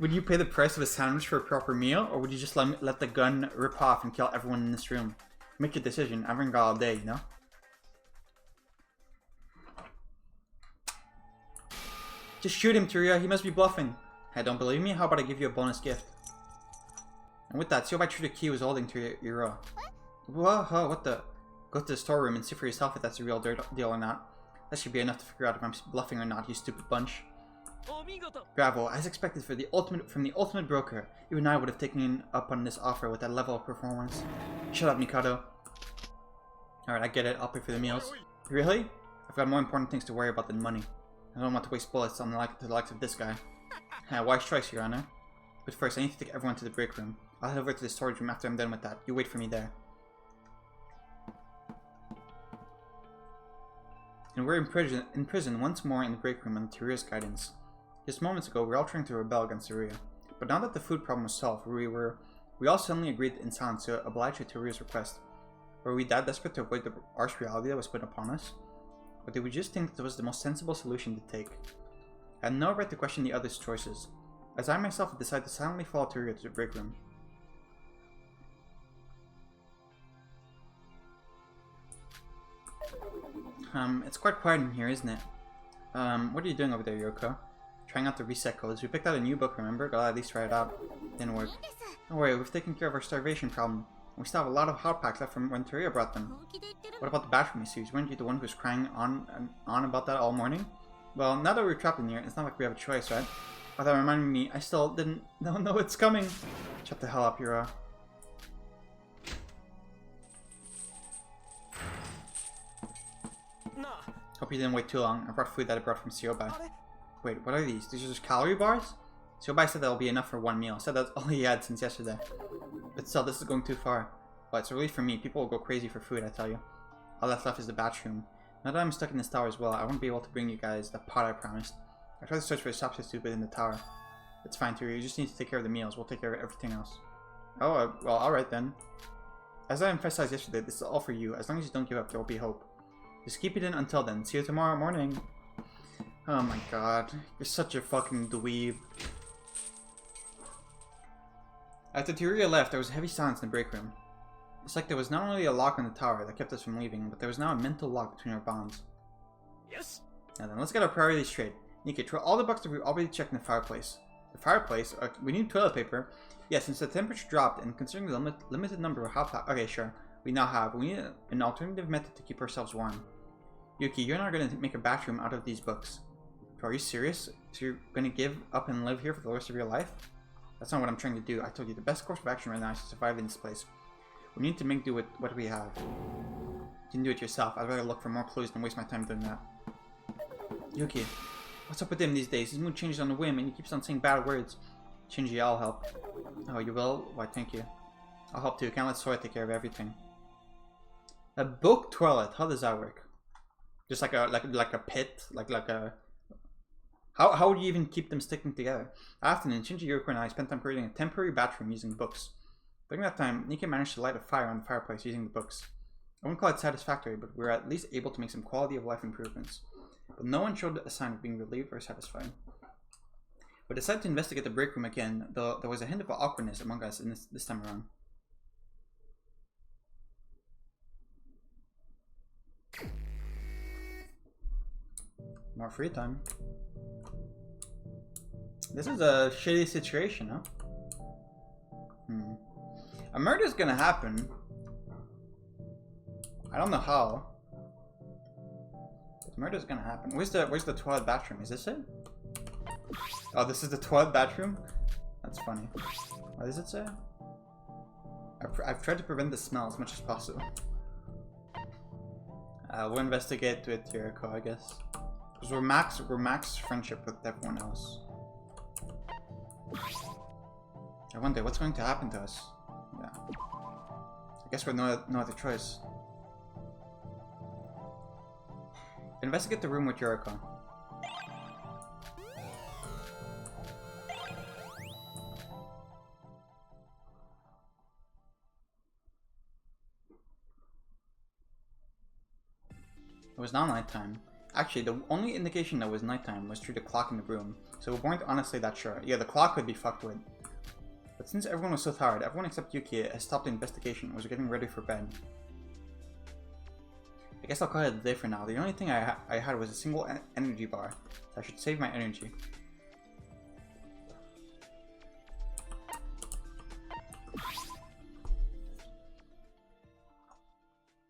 Would you pay the price of a sandwich for a proper meal, or would you just let the gun rip off and kill everyone in this room? Make your decision. I haven't got all day, you know? Just shoot him, Tyria. He must be bluffing. Hey, don't believe me? How about I give you a bonus gift? And with that, see how much the key was holding to your Whoa, what the? Go to the storeroom and see for yourself if that's a real deal or not. That should be enough to figure out if I'm bluffing or not, you stupid bunch. Bravo, as expected from the ultimate broker, you and I would have taken up on this offer with that level of performance. Shut up, Mikado. Alright, I get it. I'll pay for the meals. Really? I've got more important things to worry about than money. I don't want to waste bullets on the likes of this guy. Wise choice, Your Honor. But first, I need to take everyone to the break room. I'll head over to the storage room after I'm done with that. You wait for me there. And we're in prison once more in the break room under Tyria's guidance. Just moments ago, we were all trying to rebel against Tyria. But now that the food problem was solved, we all suddenly agreed in silence to oblige to Tyria's request. Were we that desperate to avoid the harsh reality that was put upon us? Or did we just think that it was the most sensible solution to take? I had no right to question the others' choices, as I myself had decided to silently follow Tyria to the break room. It's quite quiet in here, isn't it? What are you doing over there, Yoko? Trying out the reset codes. We picked out a new book, remember? Gotta at least try it out. Didn't work. Don't worry, we've taken care of our starvation problem. We still have a lot of hot packs left from when Teruya brought them. What about the bathroom issues? Weren't you the one who was crying on about that all morning? Well, now that we're trapped in here, it's not like we have a choice, right? Oh, that reminded me, I still don't know it's coming. Shut the hell up, Yura. Hope you didn't wait too long. I brought food that I brought from Siobai. Wait, what are these? These are just calorie bars? Siobai said that'll be enough for one meal. Said that's all he had since yesterday. But still, this is going too far. But it's a relief for me. People will go crazy for food, I tell you. All that's left is the bathroom. Now that I'm stuck in this tower as well, I won't be able to bring you guys the pot I promised. I tried to search for a substitute within the tower. It's fine, Teruya. You just need to take care of the meals. We'll take care of everything else. Oh, well, alright then. As I emphasized yesterday, this is all for you. As long as you don't give up, there will be hope. Just keep it in until then. See you tomorrow morning. Oh my god. You're such a fucking dweeb. After Teruya left, there was a heavy silence in the break room. It's like there was not only a lock on the tower that kept us from leaving, but there was now a mental lock between our bonds. Yes. Now then, let's get our priorities straight. Nikki, throw all the bucks that we've already checked in the fireplace. The fireplace? We need toilet paper. Yeah, since the temperature dropped, and considering the limited number of hot packs... Okay, sure. We now have. We need an alternative method to keep ourselves warm. Yuki, you're not going to make a bathroom out of these books. Are you serious? So you're going to give up and live here for the rest of your life? That's not what I'm trying to do. I told you the best course of action right now is to survive in this place. We need to make do with what we have. You can do it yourself. I'd rather look for more clues than waste my time doing that. Yuki, what's up with him these days? His mood changes on a whim and he keeps on saying bad words. Shinji, I'll help. Oh, you will? Why, thank you. I'll help too. Can't let Sora take care of everything. A book toilet. How does that work? Just like a pit? Like a... How would you even keep them sticking together? Afternoon, Shinji, Yuriko, and I spent time creating a temporary bathroom using books. During that time, Nika managed to light a fire on the fireplace using the books. I wouldn't call it satisfactory, but we were at least able to make some quality of life improvements. But no one showed a sign of being relieved or satisfied. We decided to investigate the break room again, though there was a hint of awkwardness among us in this time around. More free time. This is a shitty situation, huh? A murder's gonna happen. I don't know how. But murder's gonna happen. Where's the toilet bathroom? Is this it? Oh, this is the toilet bathroom? That's funny. What does it say? I've tried to prevent the smell as much as possible. We'll investigate with Yuriko, I guess. Because we're max friendship with everyone else. I wonder what's going to happen to us. Yeah. I guess we're no other choice. Investigate the room with Yuriko. It was now nighttime. Actually, the only indication that it was nighttime was through the clock in the room, so we weren't honestly that sure. Yeah, the clock could be fucked with. But since everyone was so tired, everyone except Yuki has stopped the investigation and was getting ready for bed. I guess I'll call it a day for now. The only thing I had was a single energy bar, so I should save my energy.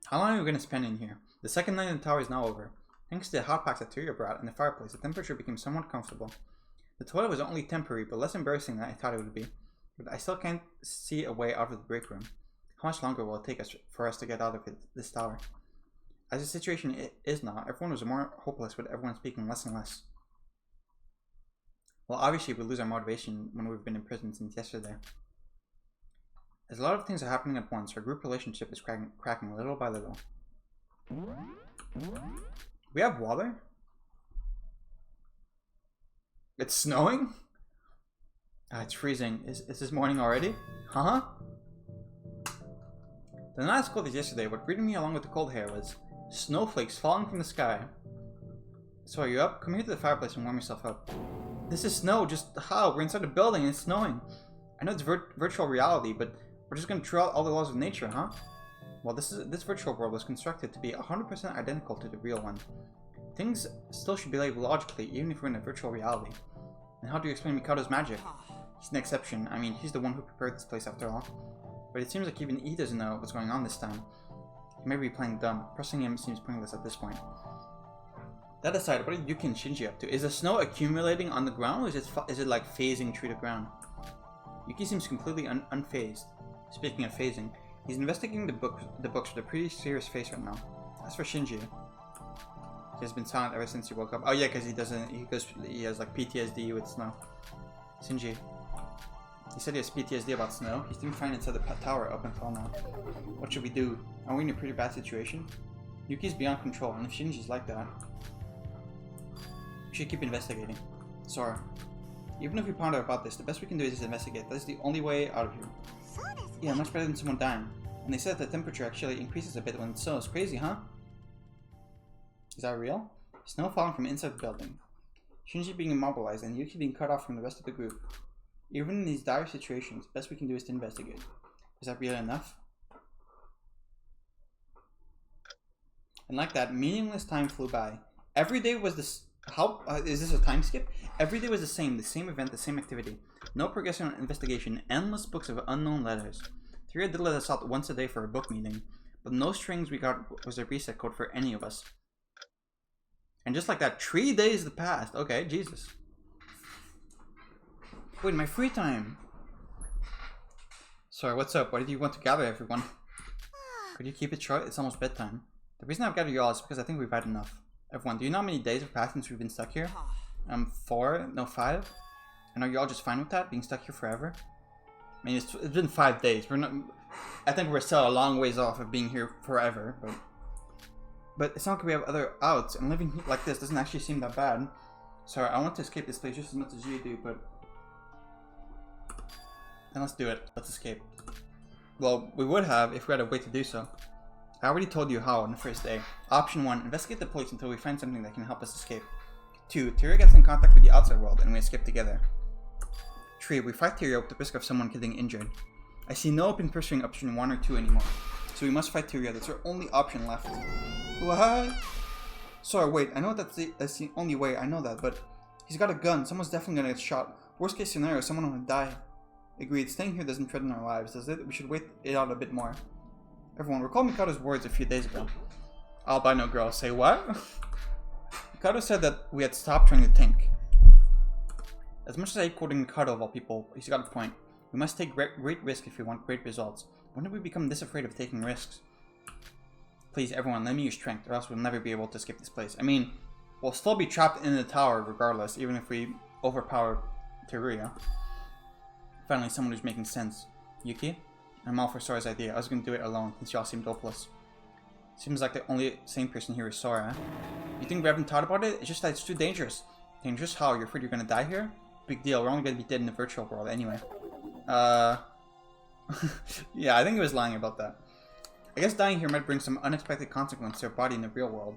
How long are we going to spend in here? The second night in the tower is now over. Thanks to the hot packs that Teruya brought and the fireplace, the temperature became somewhat comfortable. The toilet was only temporary, but less embarrassing than I thought it would be. But I still can't see a way out of the break room. How much longer will it take for us to get out of this tower? As the situation is now, everyone was more hopeless with everyone speaking less and less. Well, obviously we lose our motivation when we've been in prison since yesterday. As a lot of things are happening at once, our group relationship is cracking little by little. We have water? It's snowing? It's freezing. Is this morning already? Huh? The night as cold as yesterday, what greeted me along with the cold air was snowflakes falling from the sky. So are you up? Come here to the fireplace and warm yourself up. This is snow, just how? We're inside a building and it's snowing. I know it's virtual reality, but we're just gonna throw out all the laws of nature, huh? Well, this virtual world was constructed to be 100% identical to the real one. Things still should behave logically, even if we're in a virtual reality. And how do you explain Mikado's magic? He's an exception. I mean, he's the one who prepared this place after all. But it seems like even he doesn't know what's going on this time. He may be playing dumb. Pressing him seems pointless at this point. That aside, what are Yuki and Shinji up to? Is the snow accumulating on the ground, or is it like phasing through the ground? Yuki seems completely unfazed. Speaking of phasing, he's investigating the books with a pretty serious face right now. As for Shinji, he has been silent ever since he woke up. Oh yeah, because he has like PTSD with snow. Shinji. He said he has PTSD about snow. He's doing fine inside the tower up until now. What should we do? Are we in a pretty bad situation? Yuki's beyond control, and if Shinji's like that, we should keep investigating. Sora. Even if we ponder about this, the best we can do is just investigate. That's the only way out of here. Yeah, much better than someone dying. And they said the temperature actually increases a bit when it snows. Crazy, huh? Is that real? Snow falling from inside the building. Shinji being immobilized and Yuki being cut off from the rest of the group. Even in these dire situations, the best we can do is to investigate. Is that really enough? And like that, meaningless time flew by. Every day was this. Is this a time skip? Every day was the same event, the same activity. No progression on investigation, endless books of unknown letters. Tyria did let us out once a day for a book meeting, but no strings we got was a reset code for any of us. And just like that, 3 days had passed. Okay, Jesus. Wait, my free time. Sorry, what's up? Why did you want to gather everyone? Could you keep it short? It's almost bedtime. The reason I've gathered you all is because I think we've had enough. Everyone, do you know how many days have passed since we've been stuck here? 4? No, 5? And are you all just fine with that? Being stuck here forever? I mean, it's been 5 days. We're not. I think we're still a long ways off of being here forever, but it's not like we have other outs, and living like this doesn't actually seem that bad. Sorry, I want to escape this place just as much as you do, but then let's do it. Let's escape. Well, we would have if we had a way to do so. I already told you how on the first day. Option 1, investigate the place until we find something that can help us escape. 2, Tyria gets in contact with the outside world and we escape together. 3, we fight Tyria with the risk of someone getting injured. I see no open pursuing option 1 or 2 anymore. So we must fight Tyria. That's our only option left. What? Sorry, wait. I know that's the only way. I know that, but he's got a gun. Someone's definitely gonna get shot. Worst case scenario, someone will die. Agreed. Staying here doesn't threaten our lives, does it? We should wait it out a bit more. Everyone, recall Mikado's words a few days ago. Albino girl. Say what? Mikado said that we had stopped trying to think. As much as I hate quoting Mikado of all people, he's got a point. We must take great risk if we want great results. When did we become this afraid of taking risks? Please, everyone, lend me your strength, or else we'll never be able to escape this place. I mean, we'll still be trapped in the tower regardless, even if we overpower Tyria. Finally, someone who's making sense. Yuki? I'm all for Sora's idea. I was going to do it alone, since y'all seemed hopeless. Seems like the only sane person here is Sora. You think we haven't thought about it? It's just that it's too dangerous. Dangerous how? You're afraid you're going to die here? Big deal. We're only going to be dead in the virtual world anyway. Yeah, I think he was lying about that. I guess dying here might bring some unexpected consequence to our body in the real world.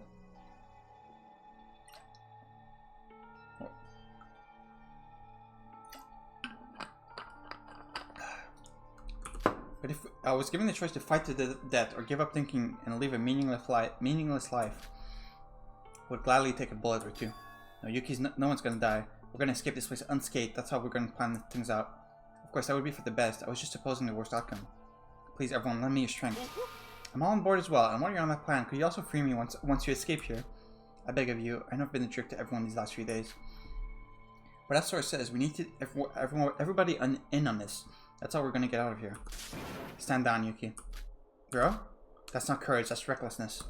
But if I was given the choice to fight to the death or give up thinking and live a meaningless life, I would gladly take a bullet or two. No, no one's gonna die. We're gonna escape this place unscathed. That's how we're gonna plan things out. Of course, that would be for the best. I was just supposing the worst outcome. Please, everyone, lend me your strength. I'm all on board as well, and while you're on that plan, could you also free me once you escape here? I beg of you. I know I've been a jerk to everyone these last few days. But as Sora says, we need to everybody in on this. That's how we're gonna get out of here. Stand down, Yuki. Bro? That's not courage, that's recklessness.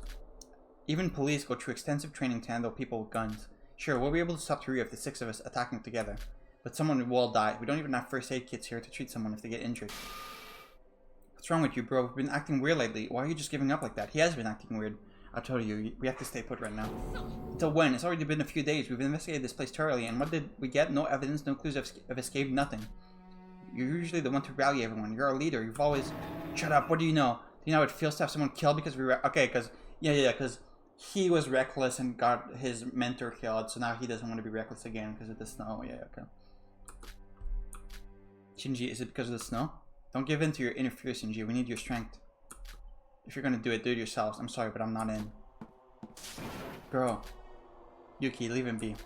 Even police go through extensive training to handle people with guns. Sure, we'll be able to stop Tyria if the 6 of us attacking together. But someone will die. We don't even have first aid kits here to treat someone if they get injured. What's wrong with you, bro? We've been acting weird lately. Why are you just giving up like that? He has been acting weird. I told you, we have to stay put right now. Until when? It's already been a few days. We've investigated this place thoroughly, and what did we get? No evidence, no clues of escape, nothing. You're usually the one to rally everyone. You're our leader. You've always... Shut up. What do you know? Do you know how it feels to have someone killed because we were... Okay, because... Yeah, because he was reckless and got his mentor killed, so now he doesn't want to be reckless again because of the snow. Yeah, okay. Shinji, is it because of the snow? Don't give in to your inner fear, Shinji. We need your strength. If you're gonna do it yourselves. I'm sorry, but I'm not in. Girl. Yuki, leave him be.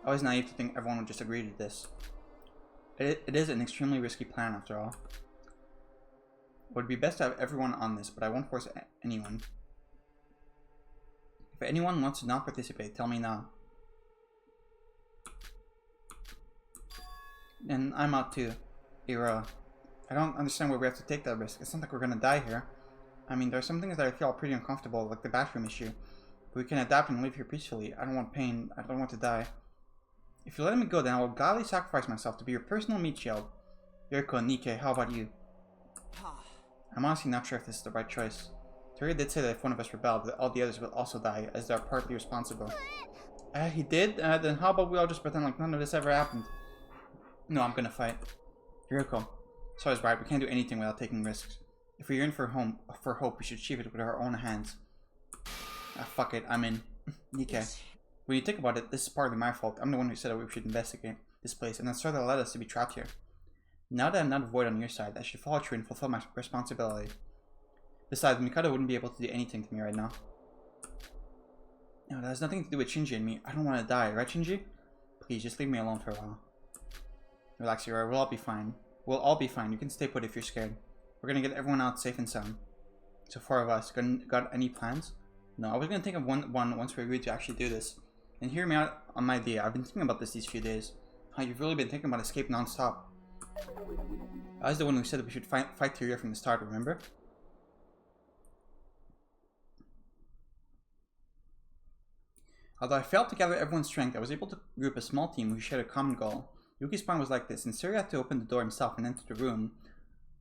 I was naive to think everyone would just agree to this. It is an extremely risky plan, after all. It would be best to have everyone on this, but I won't force anyone. If anyone wants to not participate, tell me now. And I'm out too. Ira. I don't understand why we have to take that risk. It's not like we're gonna die here. I mean, there are some things that I feel pretty uncomfortable, like the bathroom issue. But we can adapt and live here peacefully. I don't want pain. I don't want to die. If you let me go, then I will gladly sacrifice myself to be your personal meat shield. Yuriko, Nikke, how about you? I'm honestly not sure if this is the right choice. Tori did say that if one of us rebelled, that all the others will also die, as they are partly responsible. He did? Then how about we all just pretend like none of this ever happened? No, I'm gonna fight. Yuriko. Saw's right, we can't do anything without taking risks. If we yearn for hope, we should achieve it with our own hands. Fuck it, I'm in. Nikke. When you think about it, this is partly my fault. I'm the one who said that we should investigate this place, and that's sort of led us to be trapped here. Now that I'm not void on your side, I should follow through and fulfill my responsibility. Besides, Mikado wouldn't be able to do anything to me right now. No, that has nothing to do with Shinji and me. I don't want to die, right, Shinji? Please, just leave me alone for a while. Relax, Yura. We'll all be fine. We'll all be fine. You can stay put if you're scared. We're gonna get everyone out safe and sound. So 4 of us. Got any plans? No, I was gonna think of one once we agreed to actually do this. And hear me out on my idea. I've been thinking about this these few days. How you've really been thinking about escape non-stop. I was the one who said that we should fight Tyria from the start, remember? Although I failed to gather everyone's strength, I was able to group a small team who shared a common goal. Yuki's plan was like this, and Siri had to open the door himself and enter the room.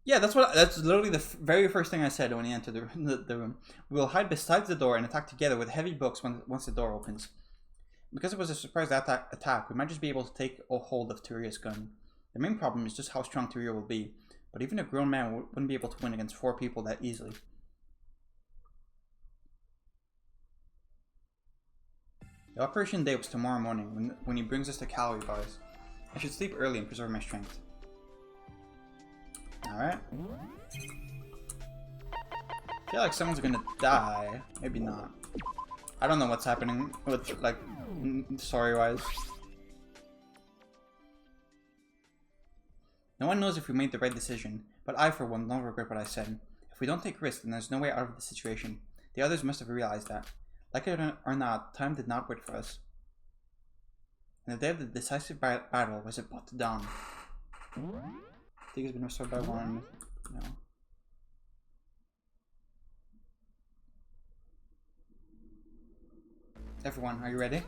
Yeah, that's literally the very first thing I said when he entered the room. We will hide beside the door and attack together with heavy books once the door opens. Because it was a surprise attack, we might just be able to take a hold of Tyria's gun. The main problem is just how strong Tyria will be, but even a grown man wouldn't be able to win against 4 people that easily. The operation day was tomorrow morning when he brings us the calorie bars. I should sleep early and preserve my strength. Alright. I feel like someone's gonna die. Maybe not. I don't know what's happening with, like, story-wise. No one knows if we made the right decision, but I, for one, don't regret what I said. If we don't take risks, then there's no way out of the situation. The others must have realized that. Like it or not, time did not wait for us. And the day of the decisive battle was about to dawn. I think it's been restored by 1. No. Everyone, are you ready?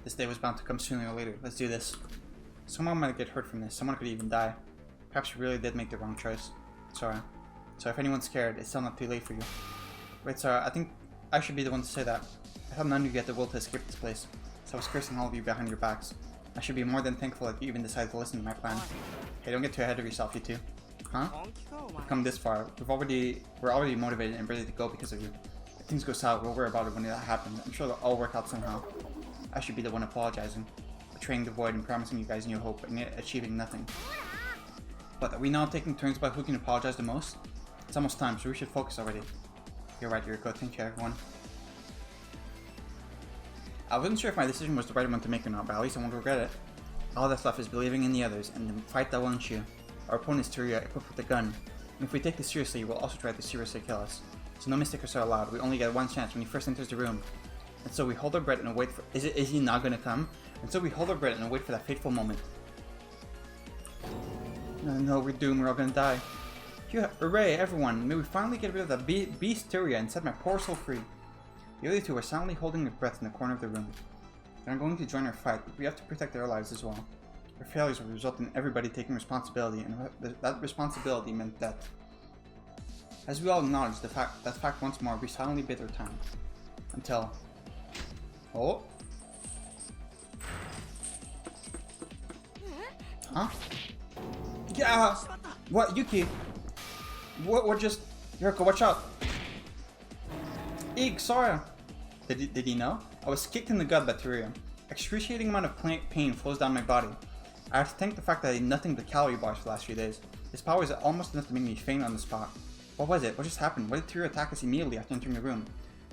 This day was bound to come sooner or later. Let's do this. Someone might get hurt from this. Someone could even die. Perhaps you really did make the wrong choice. Sorry. So if anyone's scared, it's still not too late for you. Wait, Sarah, I think I should be the one to say that. I thought none of you had the will to escape this place, so I was cursing all of you behind your backs. I should be more than thankful that you even decided to listen to my plan. Hey, don't get too ahead of yourself, you two. Huh? We've come this far. We're already motivated and ready to go because of you. If things go south, we'll worry about it when that happens. I'm sure they'll all work out somehow. I should be the one apologizing, betraying the void and promising you guys new hope, and yet achieving nothing. But are we now taking turns about who can apologize the most? It's almost time, so we should focus already. You're right, Yuriko. Thank you, everyone. I wasn't sure if my decision was the right one to make or not, but at least I won't regret it. All that's left is believing in the others and the fight that will ensue. Our opponent is Tyria, equipped with a gun. And if we take this seriously, we'll also try to seriously kill us. So no mistakes are allowed. We only get one chance when he first enters the room. And so we hold our breath and wait for— Is he not gonna come? And so we hold our breath and wait for that fateful moment. No, we're doomed. We're all gonna die. Hooray, everyone! May we finally get rid of that beast Tyria and set my poor soul free. The other two are silently holding their breath in the corner of the room. They're going to join our fight, but we have to protect their lives as well. Our failures will result in everybody taking responsibility, and that responsibility meant death. As we all acknowledge that fact once more, we silently bid our time. Until... Oh? Huh? Yeah! What, Yuki? What just... Yuriko, watch out! Eek, Sora! Did he know? I was kicked in the gut by Tyria. Excruciating amount of pain flows down my body. I have to thank the fact that I ate nothing but calorie bars for the last few days. His power is almost enough to make me faint on the spot. What was it? What just happened? Why did Tyria attack us immediately after entering the room?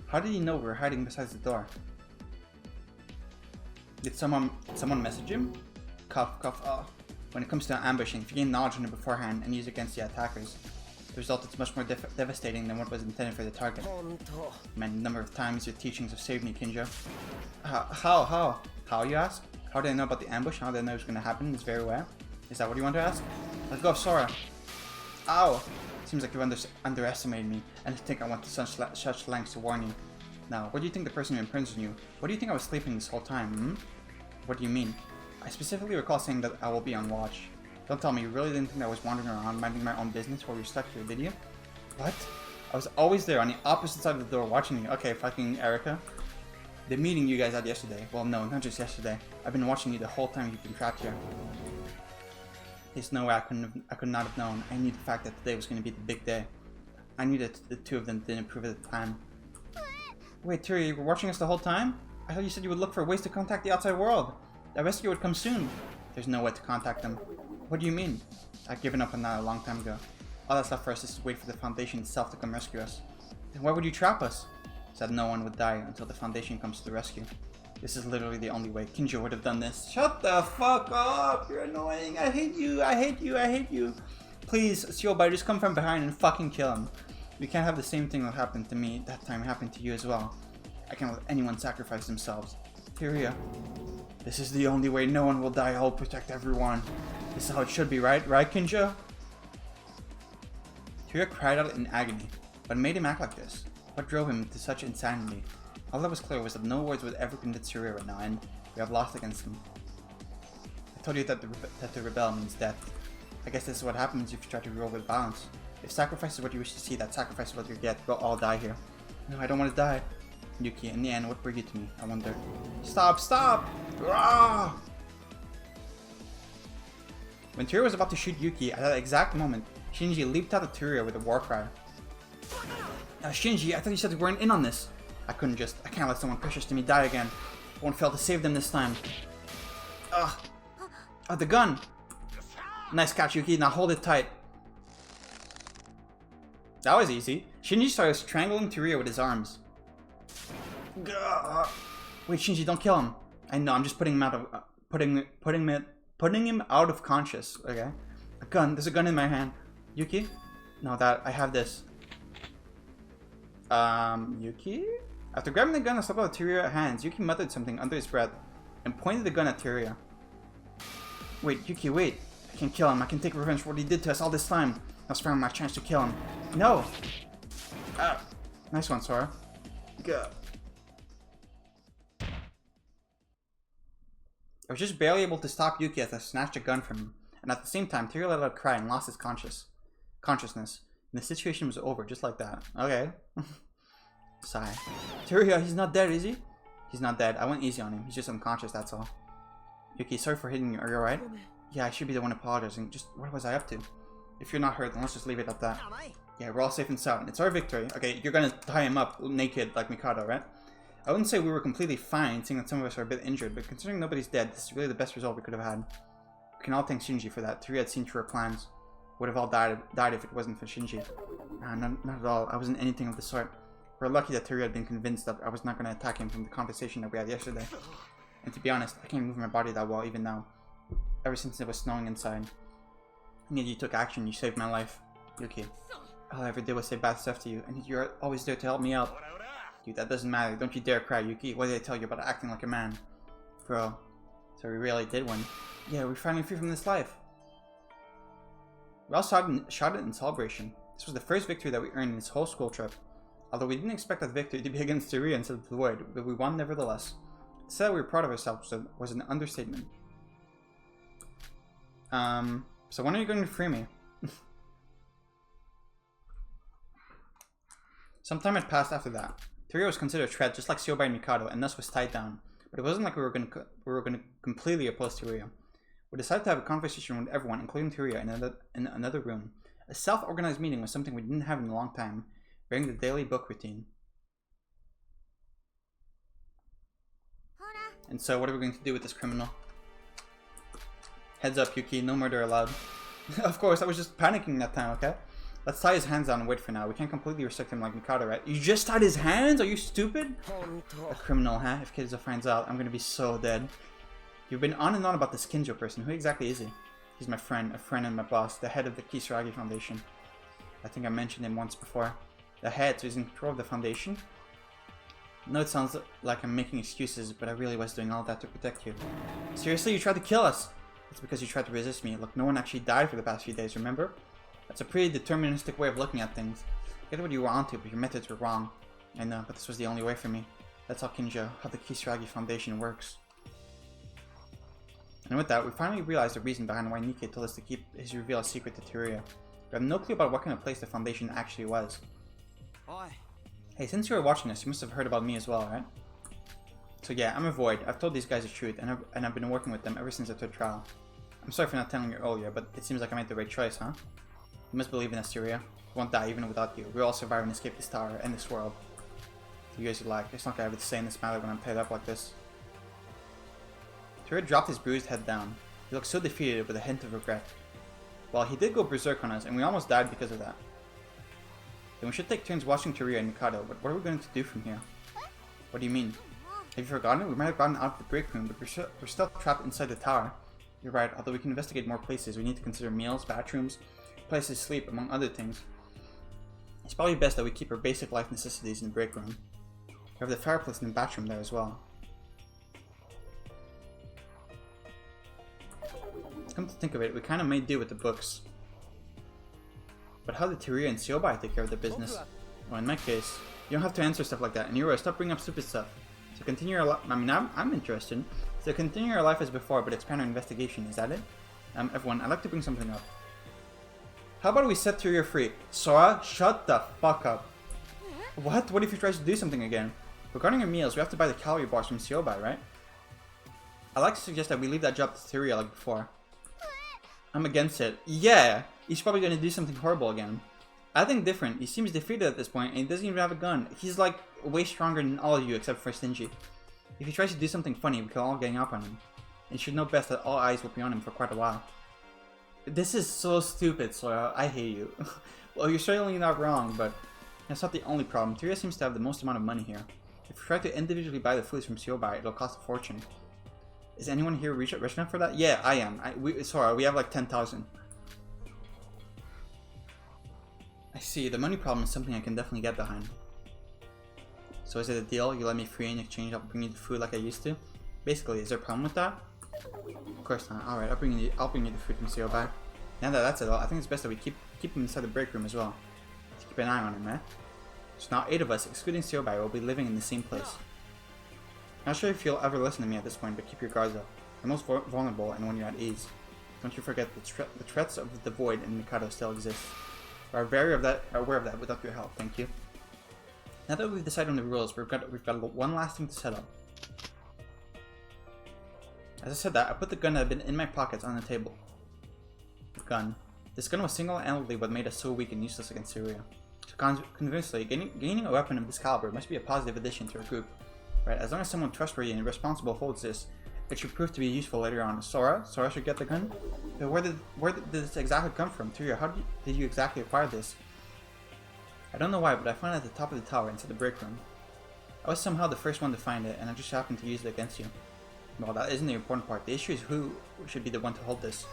How did he know we were hiding beside the door? Did someone message him? Cough, cough, When it comes to ambushing, if you gain knowledge on it beforehand and use it against the attackers, The result is much more devastating than what was intended for the target. Man, the number of times your teachings have saved me, Kinjo. How, you ask? How did I know about the ambush? How did I know it was going to happen this very way? Is that what you want to ask? Let's go, Sora. Ow! Seems like you've underestimated me, and I think I went to such lengths to warn you. Now, what do you think the person who imprisoned you? What do you think I was sleeping this whole time, What do you mean? I specifically recall saying that I will be on watch. Don't tell me, you really didn't think I was wandering around minding my own business while you were stuck here, did you? What? I was always there on the opposite side of the door watching you. Okay, fucking Erica. The meeting you guys had yesterday. Well, no, not just yesterday. I've been watching you the whole time you've been trapped here. There's no way I could not have known. I knew the fact that today was going to be the big day. I knew that the two of them didn't approve at the time. Wait, Teruya, you were watching us the whole time? I thought you said you would look for ways to contact the outside world. That rescue would come soon. There's no way to contact them. What do you mean? I've given up on that a long time ago. All that's left for us is to wait for the Foundation itself to come rescue us. Then why would you trap us? So that no one would die until the Foundation comes to the rescue. This is literally the only way. Kinjo would have done this. Shut the fuck up! You're annoying! I hate you! I hate you! I hate you! Please, Siobai, just come from behind and fucking kill him. We can't have the same thing that happened to me that time happen to you as well. I can't let anyone sacrifice themselves. Teruya. This is the only way. No one will die. I'll protect everyone. This is how it should be, right? Right, Kinjo? Teruya cried out in agony. What made him act like this? What drove him to such insanity? All that was clear was that no words would ever convince Teruya right now, and we have lost against him. I told you that the rebel means death. I guess this is what happens if you try to rule with violence. If sacrifice is what you wish to see, that sacrifice is what you get. We'll all die here. No, I don't want to die. Yuki, in the end, what brought you to me? I wonder. Stop! Stop! Rah! When Teruya was about to shoot Yuki, at that exact moment, Shinji leaped out of Teruya with a war cry. Shinji, I thought you said you weren't in on this. I can't let someone precious to me die again. I won't fail to save them this time. Ugh. Oh, the gun! Nice catch, Yuki. Now hold it tight. That was easy. Shinji started strangling Teruya with his arms. Gah. Wait, Shinji, don't kill him. I know, I'm just putting him out of putting him out of conscious. Okay. A gun. There's a gun in my hand. Yuki? No, I have this. Yuki? After grabbing the gun and slipped out of Teruya's hands, Yuki muttered something under his breath and pointed the gun at Teruya. Wait, Yuki, wait. I can kill him. I can take revenge for what he did to us all this time. I'll spare him my chance to kill him. No! Ah, nice one, Sora. Gah. I was just barely able to stop Yuki as I snatched a gun from him, and at the same time, Teruya let out a cry and lost his consciousness. And the situation was over, just like that. Okay. Sigh. Teruya, he's not dead, is he? He's not dead. I went easy on him. He's just unconscious, that's all. Yuki, sorry for hitting you. Are you alright? Yeah, I should be the one apologizing. Just, what was I up to? If you're not hurt, then let's just leave it at that. Yeah, we're all safe and sound. It's our victory. Okay, you're gonna tie him up naked like Mikado, right? I wouldn't say we were completely fine, seeing that some of us are a bit injured, but considering nobody's dead, this is really the best result we could have had. We can all thank Shinji for that. Teruya had seen through our plans. Would have all died if it wasn't for Shinji. Not at all. I wasn't anything of the sort. We're lucky that Teruya had been convinced that I was not going to attack him from the conversation that we had yesterday. And to be honest, I can't move my body that well even now. Ever since it was snowing inside. And yet you took action, you saved my life. Yuki. All I ever did was say bad stuff to you, and you're always there to help me out. Dude, that doesn't matter. Don't you dare cry, Yuki. What did I tell you about acting like a man? Bro. So we really did win. Yeah, we're finally free from this life. We all shouted in celebration. This was the first victory that we earned in this whole school trip. Although we didn't expect that victory to be against Teruya instead of the Void, but we won nevertheless. To say that we were proud of ourselves was an understatement. So when are you going to free me? Some time had passed after that. Teruya was considered a threat just like Siobai and Mikado, and thus was tied down. But it wasn't like we were going to completely oppose Teruya. We decided to have a conversation with everyone, including Teruya, in another room. A self-organized meeting was something we didn't have in a long time, bearing the daily book routine. And so, what are we going to do with this criminal? Heads up, Yuki, no murder allowed. Of course, I was just panicking that time, okay? Let's tie his hands down and wait for now. We can't completely restrict him like Mikado, right? You just tied his hands? Are you stupid? A criminal, huh? If Kidzo finds out, I'm gonna be so dead. You've been on and on about this Kinjo person. Who exactly is he? He's my friend, a friend and my boss, the head of the Kisaragi Foundation. I think I mentioned him once before. The head, so he's in control of the Foundation. I know it sounds like I'm making excuses, but I really was doing all that to protect you. Seriously, you tried to kill us! It's because you tried to resist me. Look, no one actually died for the past few days, remember? That's a pretty deterministic way of looking at things. Get what you were onto, but your methods were wrong. I know, but this was the only way for me. That's how Kinja, how the Kisaragi Foundation works. And with that, we finally realized the reason behind why Nikkei told us to keep his reveal a secret to Teruya. We have no clue about what kind of place the Foundation actually was. Oi. Hey, since you were watching this, you must have heard about me as well, right? So yeah, I'm a Void. I've told these guys the truth, and I've been working with them ever since the third trial. I'm sorry for not telling you earlier, but it seems like I made the right choice, huh? You must believe in us, Teruya. We won't die even without you. We'll all survive and escape this tower and this world. You guys are like, it's not gonna have to say in this matter when I'm tied up like this. Teruya dropped his bruised head down. He looked so defeated with a hint of regret. Well, he did go berserk on us, and we almost died because of that. Then we should take turns watching Teruya and Mikado, but what are we going to do from here? What do you mean? Have you forgotten? We might have gotten out of the break room, but we're still trapped inside the tower. You're right, although we can investigate more places, we need to consider meals, bathrooms, places to sleep, among other things. It's probably best that we keep our basic life necessities in the break room. We have the fireplace and the bathroom there as well. Come to think of it, we kind of made do with the books. But how did Teruya and Siobai take care of the business? Well, in my case, you don't have to answer stuff like that. And Yura, stop bringing up stupid stuff. So continue your life. I mean, I'm interested. So continue your life as before, but expand our investigation. Is that it? Everyone, I'd like to bring something up. How about we set Teruya free? Sora, shut the fuck up. What? What if he tries to do something again? Regarding your meals, we have to buy the calorie bars from Siobai, right? I'd like to suggest that we leave that job to Teruya like before. I'm against it. Yeah! He's probably gonna do something horrible again. I think different. He seems defeated at this point, and he doesn't even have a gun. He's like way stronger than all of you except for Shinji. If he tries to do something funny, we can all gang up on him. And you should know best that all eyes will be on him for quite a while. This is so stupid, Sora. I hate you. Well, you're certainly not wrong, but that's not the only problem. Teruya seems to have the most amount of money here. If we try to individually buy the foods from Siobai, it'll cost a fortune. Is anyone here rich enough for that? Yeah, I am. Sora, we have like 10,000. I see. The money problem is something I can definitely get behind. So is it a deal? You let me free in exchange, I'll bring you the food like I used to? Basically, is there a problem with that? Of course not. Alright, I'll bring you the food from Siobai. Now that that's it all, I think it's best that we keep him inside the break room as well. To keep an eye on him, eh? So now 8 of us, excluding Siobai, will be living in the same place. Not sure if you'll ever listen to me at this point, but keep your guards up. You're most vulnerable and when you're at ease. Don't you forget the threats of the Void and Mikado still exist. We are very aware of that without your help, thank you. Now that we've decided on the rules, we've got one last thing to set up. As I said that, I put the gun that had been in my pockets on the table. The gun. This gun was single-handedly what made us so weak and useless against Teruya. So conversely, gaining a weapon of this caliber must be a positive addition to our group. Right, as long as someone trustworthy and responsible holds this, it should prove to be useful later on. Sora should get the gun? But where did this exactly come from? Teruya, how did you exactly acquire this? I don't know why, but I found it at the top of the tower inside the break room. I was somehow the first one to find it, and I just happened to use it against you. Well, that isn't the important part. The issue is who should be the one to hold this.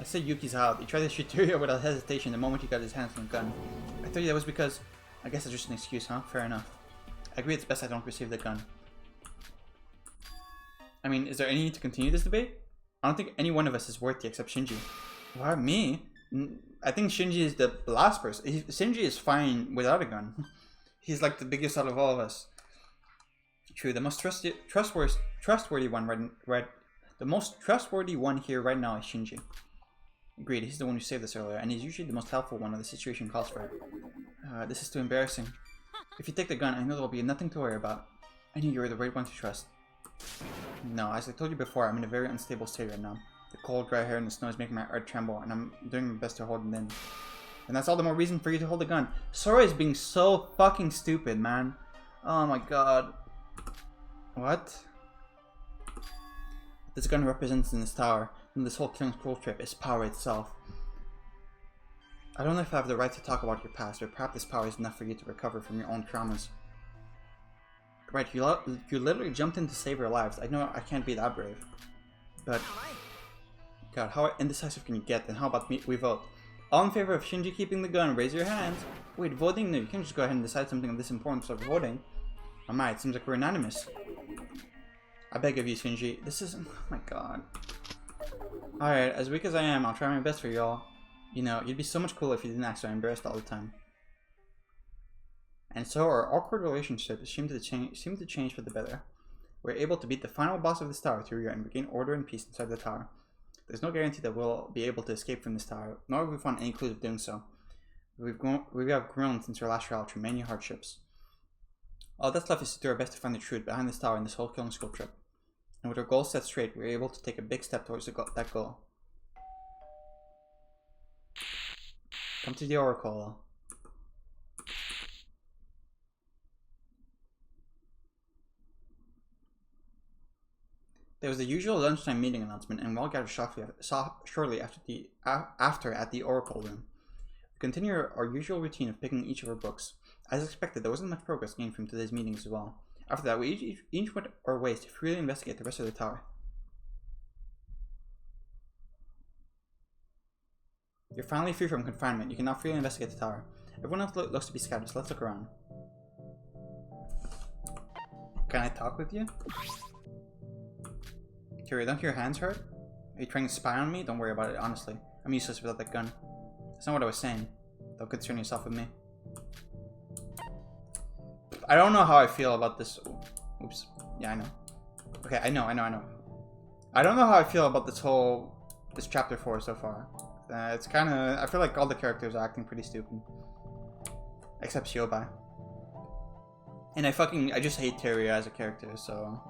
I said Yuki's out. He tried to shoot Teruya without hesitation the moment he got his hands on the gun. I thought that was because... I guess it's just an excuse, huh? Fair enough. I agree it's best I don't receive the gun. I mean, is there any need to continue this debate? I don't think any one of us is worthy except Shinji. Why me? I think Shinji is the last person. Shinji is fine without a gun. He's like the biggest out of all of us. True, the most trustworthy one the most trustworthy one here right now is Shinji. Agreed, he's the one who saved us earlier, and he's usually the most helpful one when the situation calls for it. This is too embarrassing. If you take the gun, I know there will be nothing to worry about. I knew you were the right one to trust. No, as I told you before, I'm in a very unstable state right now. The cold, dry hair and the snow is making my heart tremble, and I'm doing my best to hold it in. And that's all the more reason for you to hold the gun. Sora is being so fucking stupid, man. Oh my god. What? This gun represents in this tower, and this whole Killing Scroll trip is power itself. I don't know if I have the right to talk about your past, or perhaps this power is enough for you to recover from your own traumas. Right, you literally jumped in to save our lives. I know I can't be that brave. But... God, how indecisive can you get? And how about we vote? All in favor of Shinji keeping the gun, raise your hands. Wait, voting? No, you can't just go ahead and decide something of this importance without voting. Alright, it seems like we're unanimous. I beg of you, Shinji. This isn't... Oh my god. Alright, as weak as I am, I'll try my best for y'all. You know, you'd be so much cooler if you didn't act so embarrassed all the time. And so our awkward relationship seemed to change for the better. We're able to beat the final boss of this tower through and regain order and peace inside the tower. There's no guarantee that we'll be able to escape from this tower, nor have we found any clues of doing so. We have grown since our last trial through many hardships. All that's left is to do our best to find the truth behind this tower and this whole killing school trip. And with our goals set straight, we're able to take a big step towards that goal. Come to the Oracle. There was the usual lunchtime meeting announcement, and we all gathered shortly after at the Oracle room. We continue our usual routine of picking each of our books. As expected, there wasn't much progress gained from today's meetings as well. After that, we each went our ways to freely investigate the rest of the tower. You're finally free from confinement. You can now freely investigate the tower. Everyone else looks to be scattered, so let's look around. Can I talk with you? Kiri, don't your hands hurt? Are you trying to spy on me? Don't worry about it, honestly. I'm useless without that gun. That's not what I was saying. Don't concern yourself with me. I don't know how I feel about this. Oops. Yeah, I know. Okay, I know. I don't know how I feel about this chapter 4 so far. It's kind of... I feel like all the characters are acting pretty stupid. Except Shiobai. And I just hate Teruya as a character, so...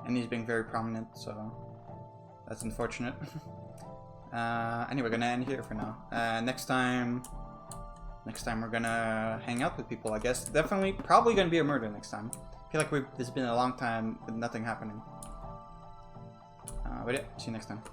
And he's being very prominent, so... That's unfortunate. Anyway, we're gonna end here for now. Next time we're gonna hang out with people, I guess. Probably gonna be a murder next time. I feel like it's been a long time with nothing happening. But yeah, see you next time.